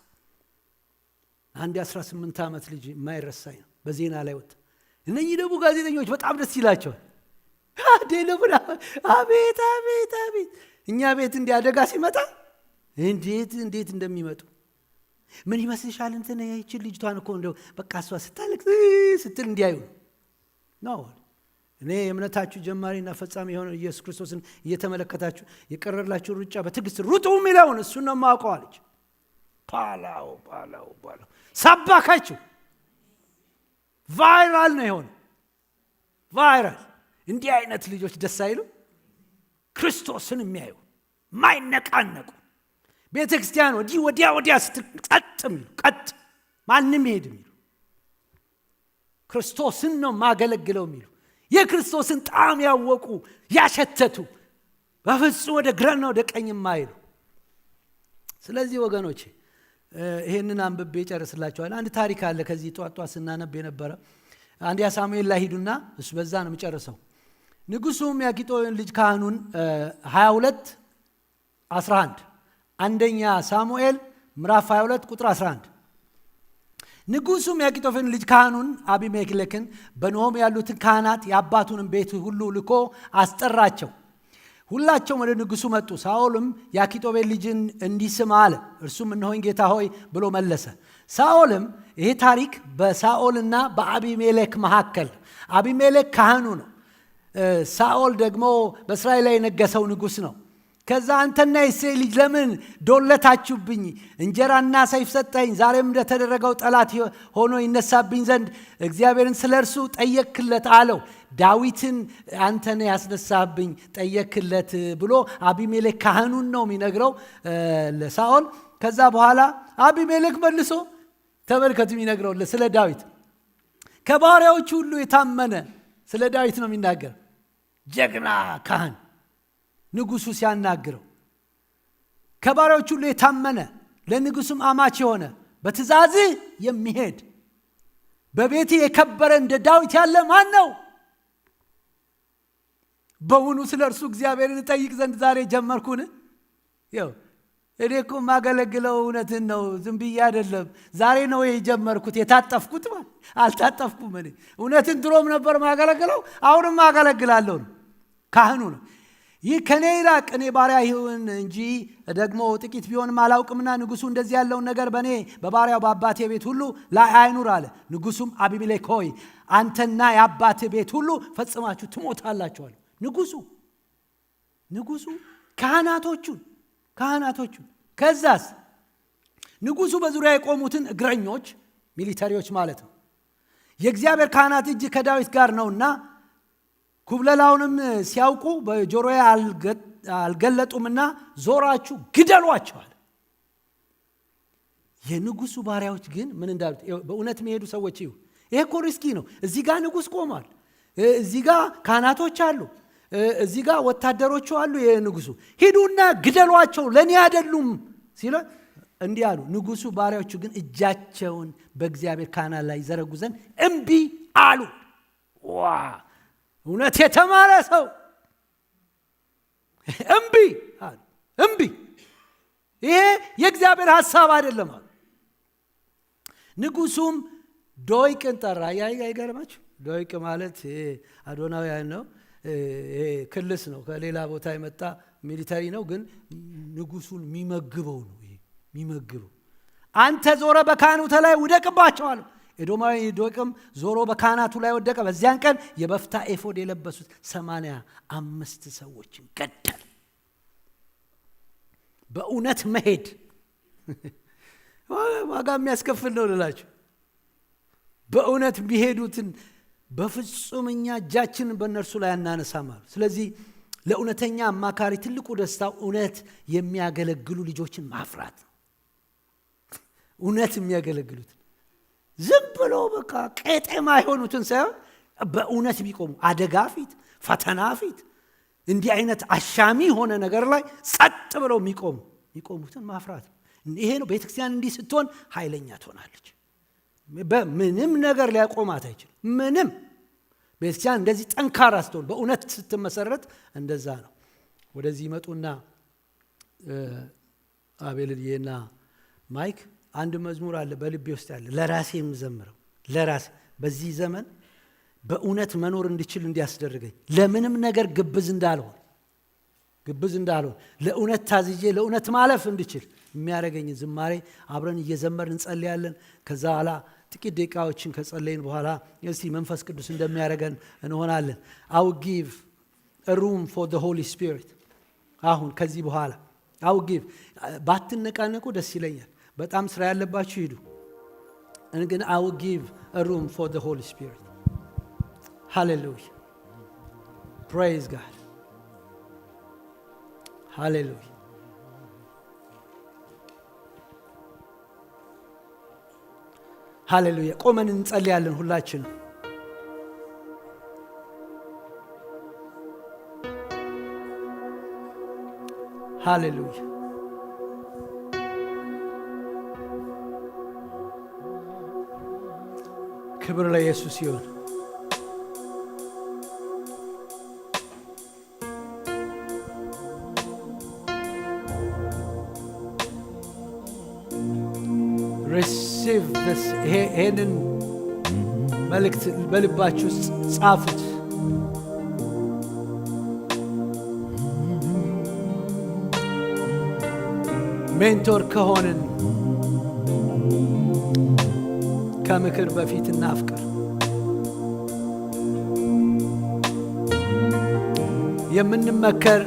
አንድ 18 ዓመት ልጅ የማይረሳኝ ነው በዜና ላይ ወጣ። እነኚህ ደግሞ ጋዜጠኞች በጣም ደስ ይላቸዋል። አቤት አቤት አቤት! እኛ ቤት እንዲያደጋ ሲመጣ እንዴት እንደሚመጡ ምን ይመስልሻል? እንትን ያይችል ልጅቷን እኮ እንደው በቃ እሷ ስታለቅ ስትል እንዲያዩ ነው። እኔ የእምነታችሁ ጀማሪና ፈጻሚ የሆነ ኢየሱስ ክርስቶስን እየተመለከታችሁ የቀረላችሁ ሩጫ በትዕግስት ሩጡ የሚለውን እሱን ነው የማውቀው አለች። ፓላው ሰባካችሁ። ቫይራል ነው የሆነ ቫይራል። እንዲህ አይነት ልጆች ደስ አይሉ? ክርስቶስን የሚያዩ ማይነቃነቁ፣ ቤተ ክርስቲያን ወዲያ ስትል ቀጥ የሚሉ፣ ቀጥ ማንም ይሄድ የሚሉ፣ ክርስቶስን ነው ማገለግለው የሚሉ፣ የክርስቶስን ጣዕም ያወቁ ያሸተቱ፣ በፍጹም ወደ ግራና ወደ ቀኝ የማይሉ። ስለዚህ ወገኖቼ ይሄንን አንብቤ ጨርስላችኋል። አንድ ታሪክ አለ ከዚህ ጧጧ ስናነብ የነበረ። አንደኛ ሳሙኤል ላይ ሂዱና እሱ በዛ ነው የሚጨርሰው። ንጉሱም የአኪጦፌልን ልጅ ካህኑን 22:11 አንደኛ ሳሙኤል ምዕራፍ 22 ቁጥር 11 ንጉሱም የአኪጦፌልን ልጅ ካህኑን አቢሜሌክን በኖም ያሉትን ካህናት የአባቱንም ቤት ሁሉ ልኮ አስጠራቸው። ሁላቸውም ወደ ንጉሱ መጡ። ሳኦልም የአኪጦፌል ልጅን እንዲስማ አለ። እርሱም እነሆኝ ጌታ ሆይ ብሎ መለሰ። ሳኦልም ይሄ ታሪክ በሳኦልና በአቢሜሌክ መካከል፣ አቢሜሌክ ካህኑ ነው። ሳኦል ደግሞ በእስራኤል ላይ የነገሰው ንጉስ ነው። ከዛ አንተና የእሴይ ልጅ ለምን ዶለታችሁብኝ? እንጀራና ሰይፍ ሰጠኝ። ዛሬም እንደተደረገው ጠላት ሆኖ ይነሳብኝ ዘንድ እግዚአብሔርን ስለ እርሱ ጠየክለት አለው። ዳዊትን አንተነ ያስነሳብኝ ጠየክለት ብሎ አቢሜሌክ ካህኑን ነው የሚነግረው ለሳኦል። ከዛ በኋላ አቢሜሌክ መልሶ ተመልከቱ የሚነግረው ስለ ዳዊት ከባሪያዎቹ ሁሉ የታመነ ስለ ዳዊት ነው የሚናገር። ጀግና ካህን ንጉሱ ሲያናግረው ከባሪያዎቹ ሁሉ የታመነ ለንጉሱም አማች የሆነ በትእዛዝህ የሚሄድ በቤቴ የከበረ እንደ ዳዊት ያለ ማን ነው? በውኑ ስለ እርሱ እግዚአብሔርን እጠይቅ ዘንድ ዛሬ ጀመርኩን? ይኸው እኔ እኮ ማገለግለው እውነትን ነው፣ ዝም ብዬ አይደለም። ዛሬ ነው የጀመርኩት። የታጠፍኩት ማለት አልታጠፍኩም። እኔ እውነትን ድሮም ነበር ማገለግለው፣ አሁንም ማገለግላለሁ ነው። ካህኑ ነው። ይህ ከኔ ይራቅ፣ እኔ ባሪያ ይሁን እንጂ ደግሞ ጥቂት ቢሆንም አላውቅምና ንጉሱ እንደዚህ ያለውን ነገር በእኔ በባሪያው በአባቴ ቤት ሁሉ ላይ አይኑር አለ። ንጉሱም አቢሜሌክ ሆይ አንተና የአባቴ ቤት ሁሉ ፈጽማችሁ ትሞታላችኋል። ንጉሱ ካህናቶቹን ከዛስ ንጉሡ በዙሪያ የቆሙትን እግረኞች ሚሊተሪዎች ማለት ነው የእግዚአብሔር ካህናት እጅ ከዳዊት ጋር ነውና ኩብለላውንም ሲያውቁ በጆሮዬ አልገለጡምና ዞራችሁ ግደሏቸዋል። የንጉሡ ባሪያዎች ግን ምን እንዳሉት በእውነት የሚሄዱ ሰዎች ይሁ ይሄ እኮ ሪስኪ ነው። እዚህ ጋር ንጉሥ ቆሟል፣ እዚህ ጋር ካህናቶች አሉ፣ እዚህ ጋር ወታደሮቹ አሉ። የንጉሡ ሂዱና ግደሏቸው ለእኔ አይደሉም ሲለ እንዲህ አሉ። ንጉሡ ባሪያዎቹ ግን እጃቸውን በእግዚአብሔር ካህናት ላይ ዘረጉ ዘንድ እምቢ አሉ። ዋ እውነት የተማረ ሰው እምቢ አሉ። እምቢ ይሄ የእግዚአብሔር ሐሳብ አይደለም አሉ። ንጉሡም ዶይቅን ጠራ። አይገርማችሁ? ዶይቅ ማለት አዶናውያን ነው። ክልስ ነው፣ ከሌላ ቦታ የመጣ ሚሊተሪ ነው። ግን ንጉሡን የሚመግበው ነው። የሚመግበው አንተ ዞረ በካህናቱ ላይ ውደቅባቸዋል። ኤዶማዊ ዶይቅም ዞሮ በካህናቱ ላይ ወደቀ። በዚያን ቀን የበፍታ ኤፎድ የለበሱት 85 ሰዎችን ገደለ። በእውነት መሄድ ዋጋ የሚያስከፍል ነው ልላችሁ። በእውነት የሚሄዱትን በፍጹም እኛ እጃችንን በእነርሱ ላይ አናነሳም አሉ። ስለዚህ ለእውነተኛ አማካሪ ትልቁ ደስታው እውነት የሚያገለግሉ ልጆችን ማፍራት ነው። እውነት የሚያገለግሉትን ዝም ብሎ በቃ ቄጤማ የሆኑትን ሳይሆን በእውነት ቢቆሙ አደጋ ፊት፣ ፈተና ፊት፣ እንዲህ አይነት አሻሚ ሆነ ነገር ላይ ጸጥ ብለው የሚቆሙትን ማፍራት ነው። ይሄ ነው ቤተክርስቲያን እንዲህ ስትሆን ኃይለኛ ትሆናለች። በምንም ነገር ሊያቆማት አይችልም። ምንም ቤተክርስቲያን እንደዚህ ጠንካራ ስትሆን በእውነት ስትመሰረት እንደዛ ነው። ወደዚህ ይመጡና አቤልዬና ማይክ አንድ መዝሙር አለ በልቤ ውስጥ ያለ ለራሴ የምዘምረው ለራሴ በዚህ ዘመን በእውነት መኖር እንድችል እንዲያስደርገኝ ለምንም ነገር ግብዝ እንዳልሆን ለእውነት ታዝዤ ለእውነት ማለፍ እንድችል የሚያደርገኝ ዝማሬ አብረን እየዘመርን እንጸልያለን። ከዛ በኋላ ጥቂት ደቂቃዎችን ከጸለይን በኋላ እስቲ መንፈስ ቅዱስ እንደሚያደርገን እንሆናለን። I will give a room for the Holy Spirit። አሁን ከዚህ በኋላ I will give ባትነቃነቁ ደስ ይለኛል። በጣም ስራ ያለባችሁ ሂዱ። ግን I will give a room for the Holy Spirit። Hallelujah. Praise God. Hallelujah. ሃሌሉያ። ቆመን እንጸልያለን ሁላችንም። ሃሌሉያ። ክብር ለኢየሱስ ይሁን። receive this ይሄንን መልእክት በልባችሁ ውስጥ ጻፉት። ሜንቶር ከሆንን ከምክር በፊት እናፍቅር። የምንመክር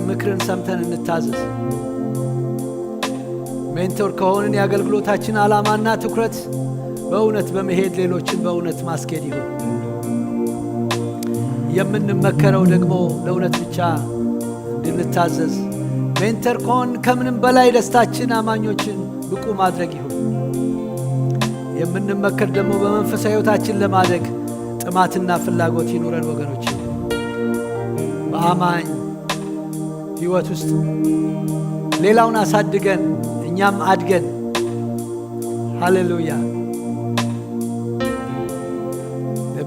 ምክርን ሰምተን እንታዘዝ። ሜንቶር ከሆንን የአገልግሎታችን ዓላማና ትኩረት በእውነት በመሄድ ሌሎችን በእውነት ማስኬድ ይሁን። የምንመከረው ደግሞ ለእውነት ብቻ እንድንታዘዝ። ሜንተር ከሆን ከምንም በላይ ደስታችን አማኞችን ብቁ ማድረግ ይሁን። የምንመከር ደግሞ በመንፈሳዊ ሕይወታችን ለማደግ ጥማትና ፍላጎት ይኑረን ወገኖች። በአማኝ ሕይወት ውስጥ ሌላውን አሳድገን እኛም አድገን ሃሌሉያ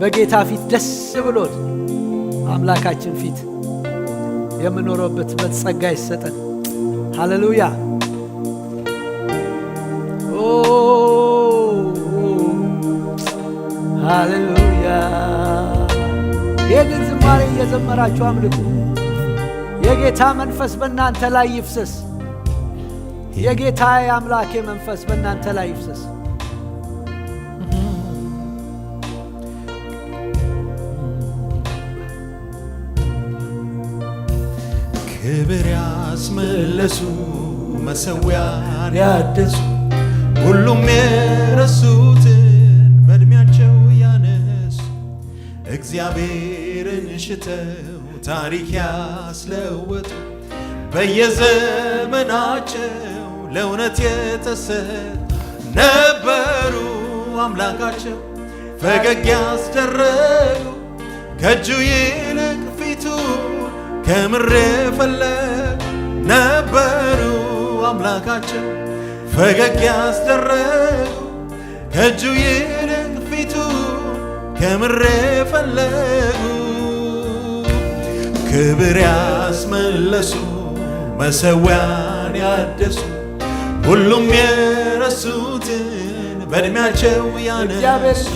በጌታ ፊት ደስ ብሎት አምላካችን ፊት የምንኖርበት ጸጋ ይሰጠን። ሃሌሉያ ኦ ሃሌሉያ። ይህንን ዝማሬ እየዘመራችሁ አምልኩ። የጌታ መንፈስ በእናንተ ላይ ይፍሰስ። የጌታ የአምላኬ መንፈስ በእናንተ ላይ ይፍሰስ። ክብር ያስመለሱ መሠዊያን ያደሱ ሁሉም የረሱትን በዕድሜያቸው ያነሱ እግዚአብሔርን ሽተው ታሪክ ያስለወጡ በየዘመናቸው ለእውነት የተሰጡ ነበሩ አምላካቸው ፈገግ ያስደረጉ ከእጁ ይልቅ ፊቱ ከምር የፈለጉ ነበሩ አምላካቸው ፈገግ ያስደረጉ ከእጁ ይልቅ ፊቱ ከምር የፈለጉ ክብር ያስመለሱ መሠዊያን ያደሱ ሁሉም የረሱትን በዕድሜያቸው ያነሱ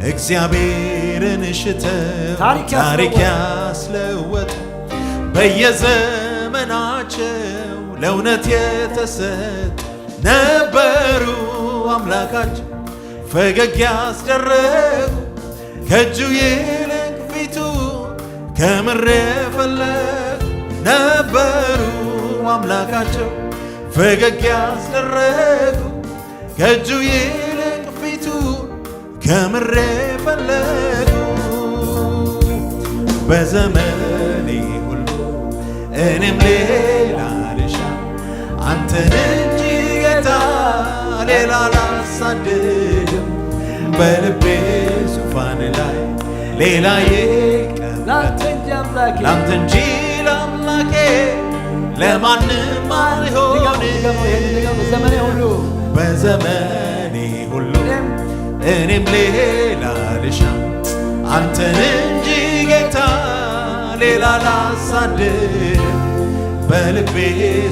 እግዚአብሔርን ሽተው ታሪክ ያስለወጡ በየዘመናቸው ለእውነት የተሰጡ ነበሩ አምላካቸው ፈገግ ያስደረጉ ከእጁ ይልቅ ፊቱ ከምር የፈለጉ ነበሩ አምላካቸው ፈገግ ያስደረጉ ከእጁ ይልቅ ፊቱ ከምር የፈለጉ በዘመኔ ሁሉ እኔም ሌላ ልሻ አንተን እንጂ ጌታ ሌላ ላሳድድም በልቤ ዙፋን ላይ ሌላ ይቀመጥ ላንተ እንጂ ለአምላኬ ለማንም አልሆንም በዘመኔ ሁሉ እኔም ሌላ ልሻ አንተን እንጂ ጌታ ሌላ ላሳድድም በልቤ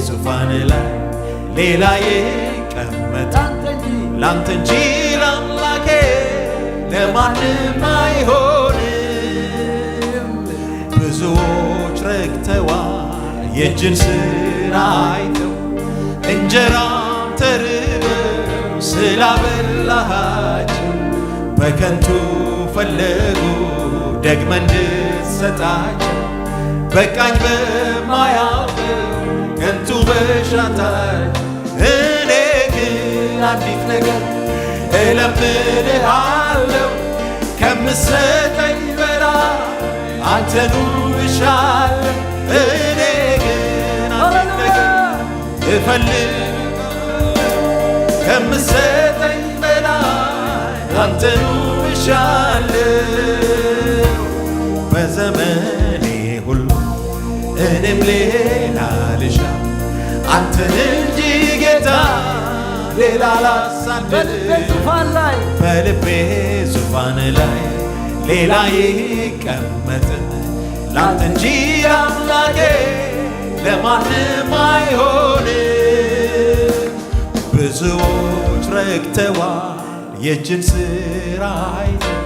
ዙፋን ላይ ሌላ ይቀመጥ ላንተ እንጂ ለአምላኬ ለማንም አይሆንም ብዙዎች ረክተዋል የእጅን ሥራ አይተው እንጀራም ተርበው ስላበላሃቸው በከንቱ ፈለጉ ደግመህ እንድትሰጣቸው በቃኝ በማያውቀው ከንቱ መሻታቸው እኔ ግን አንዲት ነገር እለምንሃለሁ ከምትሰጠኝ በላይ አንተኑ እሻለሁ እኔ ግን አንዲት ነገር እፈልጋለሁ ከምትሰጠኝ በላይ አንተኑ እሻለሁ በዘመኔ ሁሉ እኔም ሌላ ልሻ አንተን እንጂ ጌታ ሌላ ላሳድድም በልቤ ዙፋን ላይ ሌላ ይቀመጥ ላንተ እንጂ አምላኬ ለማንም አይሆንም ብዙዎች ረክተዋል የእጅን ሥራ አይተው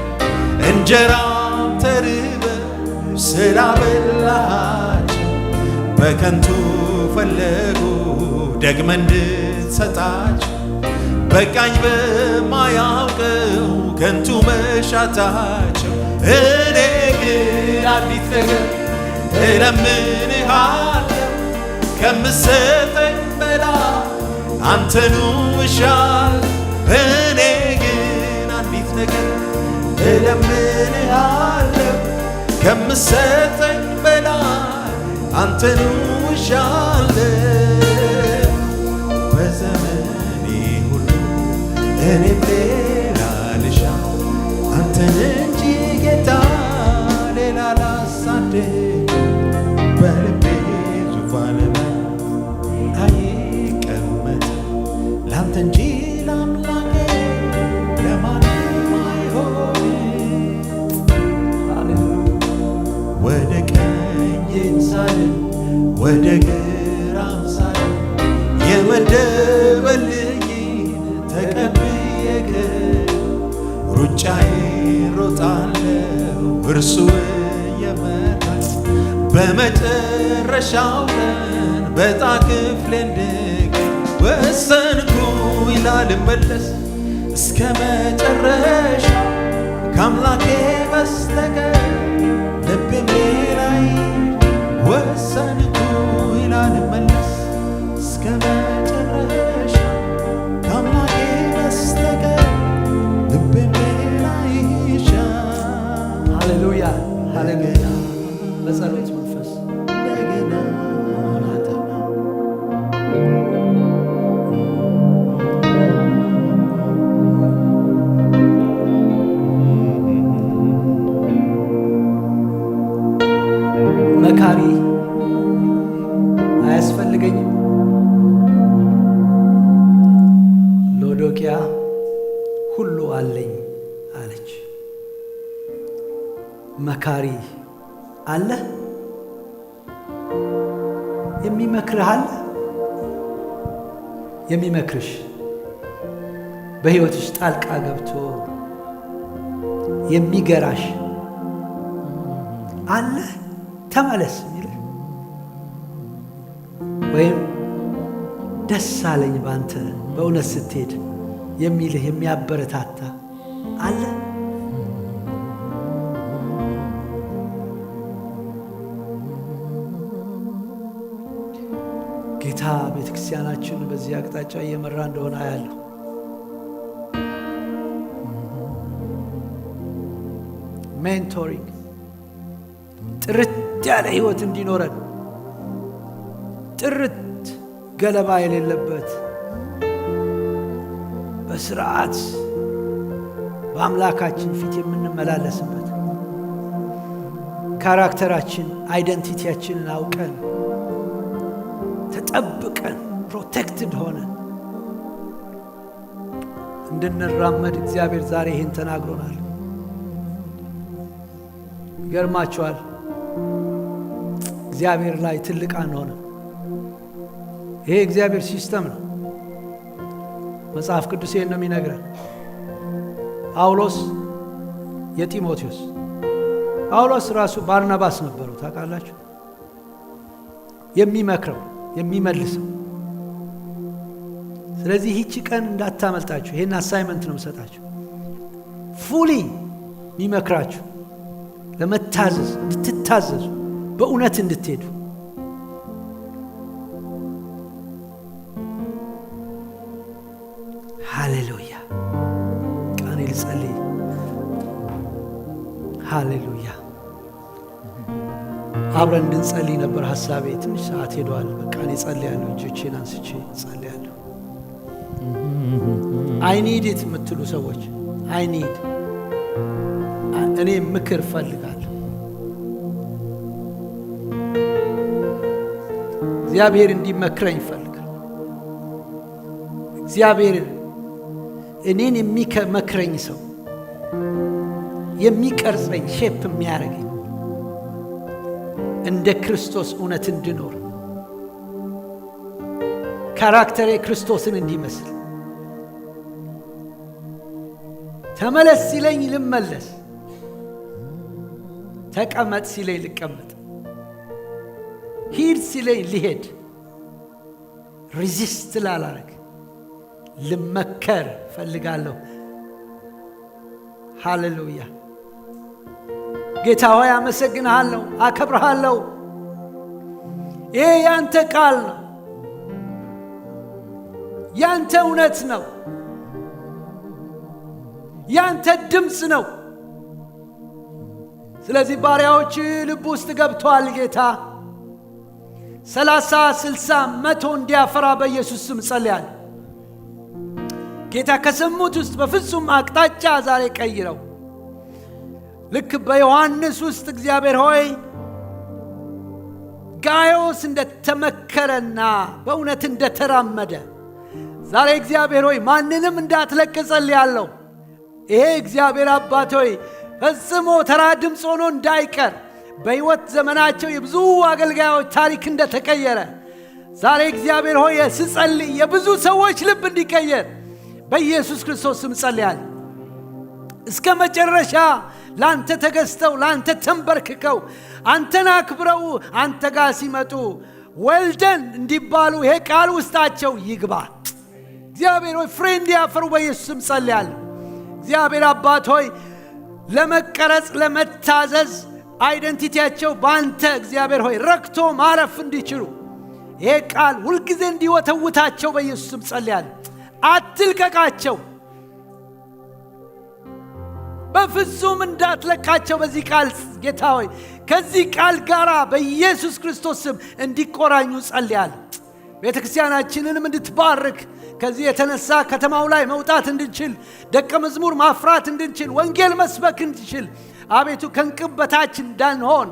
እንጀራም ተርበው ስላበላሃቸው በከንቱ ፈለጉ ደግመህ እንድትሰጣቸው በቃኝ በማያውቀው ከንቱ መሻታቸው እኔ ግን አንዲት ነገር እለምንሃለሁ ከምትሰጠኝ በላይ አንተኑ እሻለሁ እኔ ግን አንዲት ነገር እለምንሃለሁ ከምትሰጠኝ በላይ አንተኑ እሻለሁ በዘመኔ ሁሉ እኔም ሌላ ልሻ አንተን እንጂ ጌታ ሌላ ላሳድድ በልቤ ዙፋን ላይ አይቀመጥ ላንተ እንጂ ለአምላኬ ለማንም አይሆንም ወደ ቀኝ ሳልል ወደ ግራም ሳልል የመደበልኝን ተቀብዬ ሩጫዬን ሮጣለሁ እርሱ እየመራኝ በመጨረሻው ቀን በዕጣ ክፍሌ እንድገኝ ወሰንኩኝ ላልመለስ እስከ መጨረሻ ከአምላኬ በስተቀር ልቤም ላይ ወሰንኩ ይላል መለስ እስከ መጨረሻ ከአምላኬ በስተቀር ልቤም ሌላ ይሻ። ሃሌሉያ ሃሌሉያ። በጸሎት መንፈስ እንደገና መካሪ አያስፈልገኝም። ሎዶቅያ ሁሉ አለኝ አለች። መካሪ አለ፣ የሚመክርህ አለ፣ የሚመክርሽ በሕይወትሽ ጣልቃ ገብቶ የሚገራሽ አለ። ተመለስ የሚልህ ወይም ደስ አለኝ ባንተ በእውነት ስትሄድ የሚልህ የሚያበረታታ አለ። ጌታ ቤተክርስቲያናችን በዚህ አቅጣጫ እየመራ እንደሆነ አያለሁ። ሜንቶሪንግ ጥርት ያለ ህይወት እንዲኖረን፣ ጥርት ገለባ የሌለበት በስርዓት በአምላካችን ፊት የምንመላለስበት ካራክተራችን አይደንቲቲያችንን አውቀን ተጠብቀን ፕሮቴክትድ ሆነን እንድንራመድ እግዚአብሔር ዛሬ ይህን ተናግሮናል። ይገርማችኋል፣ እግዚአብሔር ላይ ትልቅ አንሆንም። ይሄ እግዚአብሔር ሲስተም ነው። መጽሐፍ ቅዱስ ይሄን ነው የሚነግረን። ጳውሎስ የጢሞቴዎስ ጳውሎስ ራሱ ባርናባስ ነበረው ታውቃላችሁ። የሚመክረው የሚመልሰው። ስለዚህ ይህች ቀን እንዳታመልጣችሁ። ይሄን አሳይመንት ነው የምሰጣችሁ። ፉሊ የሚመክራችሁ ለመታዘዝ እንድትታዘዙ በእውነት እንድትሄዱ። ሃሌሉያ። ቃኔ ልጸልይ። ሃሌሉያ። አብረን እንድንጸልይ ነበር ሐሳቤ። ትንሽ ሰዓት ሄዷል። በቃ እኔ ጸልያለሁ። እጆቼን አንስቼ ጸልያለሁ። አይ ኒድ ኢት የምትሉ ሰዎች አይ ኒድ እኔ ምክር ፈልጋለሁ። እግዚአብሔር እንዲመክረኝ ይፈልጋል። እግዚአብሔር እኔን የሚመክረኝ ሰው የሚቀርጸኝ ሼፕ የሚያደርገኝ እንደ ክርስቶስ እውነት እንድኖር ካራክተሬ ክርስቶስን እንዲመስል ተመለስ ሲለኝ ልመለስ፣ ተቀመጥ ሲለኝ ልቀመጥ፣ ሂድ ሲለኝ ልሄድ፣ ሪዚስት ላላረግ ልመከር ፈልጋለሁ። ሃሌሉያ። ጌታ ሆይ አመሰግንሃለሁ፣ አከብርሃለሁ። ይሄ ያንተ ቃል ነው፣ ያንተ እውነት ነው፣ ያንተ ድምፅ ነው። ስለዚህ ባሪያዎች ልብ ውስጥ ገብቷል። ጌታ 30 60 100 እንዲያፈራ በኢየሱስ ስም ጸልያለሁ። ጌታ ከሰሙት ውስጥ በፍጹም አቅጣጫ ዛሬ ቀይረው። ልክ በዮሐንስ ውስጥ እግዚአብሔር ሆይ ጋዮስ እንደተመከረና በእውነት እንደተራመደ ዛሬ እግዚአብሔር ሆይ ማንንም እንዳትለቅ ጸልያለሁ። ይሄ እግዚአብሔር አባት ሆይ ፈጽሞ ተራ ድምፅ ሆኖ እንዳይቀር በሕይወት ዘመናቸው የብዙ አገልጋዮች ታሪክ እንደተቀየረ ዛሬ እግዚአብሔር ሆይ ስጸልይ የብዙ ሰዎች ልብ እንዲቀየር በኢየሱስ ክርስቶስ ስም ጸልያለሁ። እስከ መጨረሻ ላንተ ተገዝተው ላንተ ተንበርክከው አንተን አክብረው አንተ ጋር ሲመጡ ወልደን እንዲባሉ ይሄ ቃል ውስጣቸው ይግባ። እግዚአብሔር ሆይ ፍሬ እንዲያፈሩ በኢየሱስ ስም ጸልያለሁ። እግዚአብሔር አባት ሆይ ለመቀረጽ ለመታዘዝ አይደንቲቲያቸው ባንተ እግዚአብሔር ሆይ ረክቶ ማረፍ እንዲችሉ ይሄ ቃል ሁልጊዜ እንዲወተውታቸው በኢየሱስ ስም ጸልያለሁ። አትልቀቃቸው፣ በፍጹም እንዳትለቃቸው። በዚህ ቃል ጌታ ሆይ ከዚህ ቃል ጋር በኢየሱስ ክርስቶስ ስም እንዲቆራኙ ጸልያለሁ። ቤተክርስቲያናችንንም እንድትባርክ ከዚህ የተነሳ ከተማው ላይ መውጣት እንድንችል፣ ደቀ መዝሙር ማፍራት እንድንችል፣ ወንጌል መስበክ እንድንችል አቤቱ ከንቅብ በታች እንዳንሆን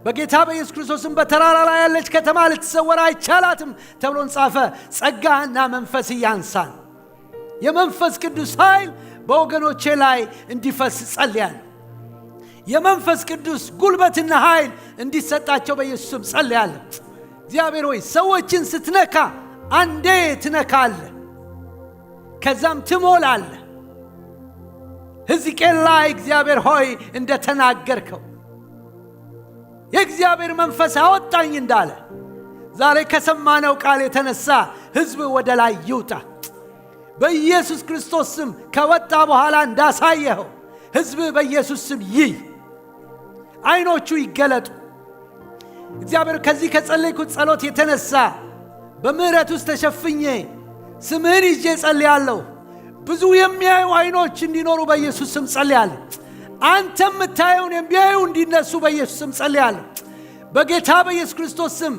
በጌታ በኢየሱስ ክርስቶስም በተራራ ላይ ያለች ከተማ ልትሰወር አይቻላትም ተብሎን ጻፈ። ጸጋና መንፈስ ያንሳን። የመንፈስ ቅዱስ ኃይል በወገኖቼ ላይ እንዲፈስ ጸልያለሁ። የመንፈስ ቅዱስ ጉልበትና ኃይል እንዲሰጣቸው በኢየሱስም ጸልያለሁ። እግዚአብሔር ሆይ ሰዎችን ስትነካ አንዴ ትነካለህ፣ ከዛም ትሞላለህ። ሕዝቅኤል ላይ እግዚአብሔር ሆይ እንደተናገርከው የእግዚአብሔር መንፈስ አወጣኝ እንዳለ ዛሬ ከሰማነው ቃል የተነሳ ሕዝብ ወደ ላይ ይውጣ በኢየሱስ ክርስቶስ ስም። ከወጣ በኋላ እንዳሳየኸው ሕዝብ በኢየሱስ ስም ይይ፣ አይኖቹ ይገለጡ። እግዚአብሔር ከዚህ ከጸለይኩት ጸሎት የተነሳ በምህረት ውስጥ ተሸፍኜ ስምህን ይዤ ጸልያለሁ። ብዙ የሚያዩ አይኖች እንዲኖሩ በኢየሱስ ስም ጸልያለሁ። አንተ የምታየውን የሚያዩ እንዲነሱ በኢየሱስ ስም ጸልያለሁ። በጌታ በኢየሱስ ክርስቶስ ስም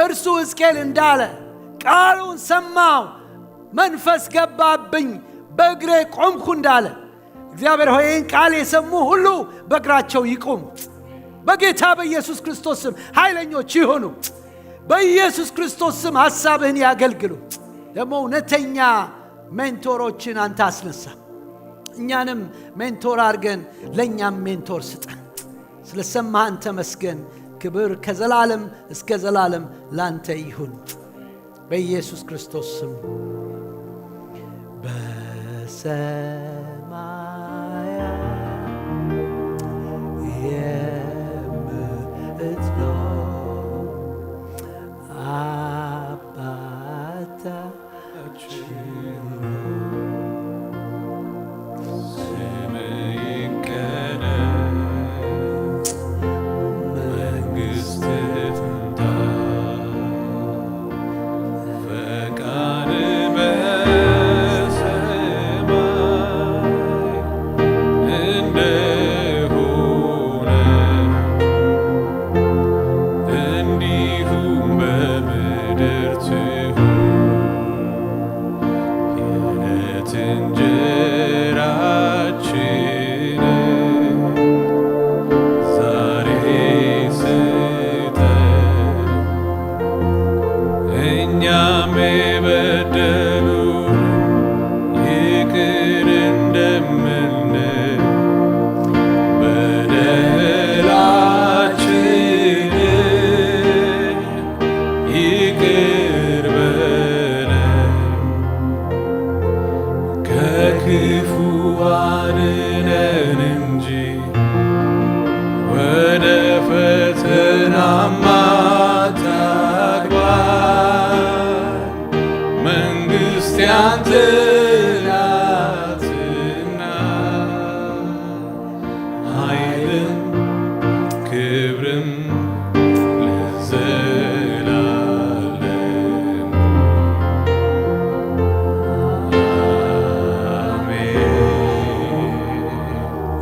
እርሱ ሕዝቅኤል እንዳለ ቃሉን ሰማው፣ መንፈስ ገባብኝ፣ በእግሬ ቆምኩ እንዳለ እግዚአብሔር ሆይ ይህን ቃል የሰሙ ሁሉ በእግራቸው ይቁሙ። በጌታ በኢየሱስ ክርስቶስ ስም ኃይለኞች ይሆኑ። በኢየሱስ ክርስቶስ ስም ሐሳብህን ያገልግሉ። ደግሞ እውነተኛ ሜንቶሮችን አንተ አስነሳ። እኛንም ሜንቶር አድርገን ለእኛም ሜንቶር ስጠን። ስለሰማህን ተመስገን። ክብር ከዘላለም እስከ ዘላለም ላንተ ይሁን በኢየሱስ ክርስቶስ ስም። በሰማያት የምትኖር አባታችን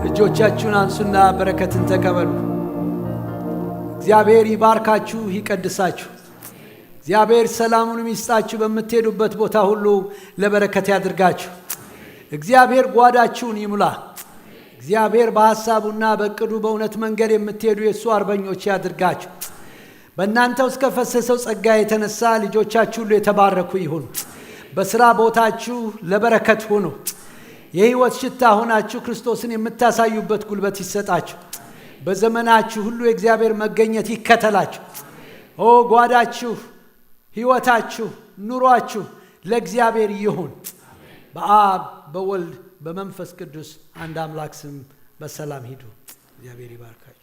እጆቻችሁን አንሱና በረከትን ተቀበሉ። እግዚአብሔር ይባርካችሁ፣ ይቀድሳችሁ። እግዚአብሔር ሰላሙን ይስጣችሁ። በምትሄዱበት ቦታ ሁሉ ለበረከት ያድርጋችሁ። እግዚአብሔር ጓዳችሁን ይሙላ። እግዚአብሔር በሐሳቡና በእቅዱ በእውነት መንገድ የምትሄዱ የእሱ አርበኞች ያድርጋችሁ። በእናንተ ውስጥ ከፈሰሰው ጸጋ የተነሳ ልጆቻችሁ ሁሉ የተባረኩ ይሁኑ። በሥራ ቦታችሁ ለበረከት ሁኑ። የሕይወት ሽታ ሆናችሁ ክርስቶስን የምታሳዩበት ጉልበት ይሰጣችሁ። በዘመናችሁ ሁሉ የእግዚአብሔር መገኘት ይከተላችሁ። ጓዳችሁ፣ ሕይወታችሁ፣ ኑሯችሁ ለእግዚአብሔር ይሁን። በአብ በወልድ በመንፈስ ቅዱስ አንድ አምላክ ስም በሰላም ሂዱ። እግዚአብሔር ይባርካችሁ።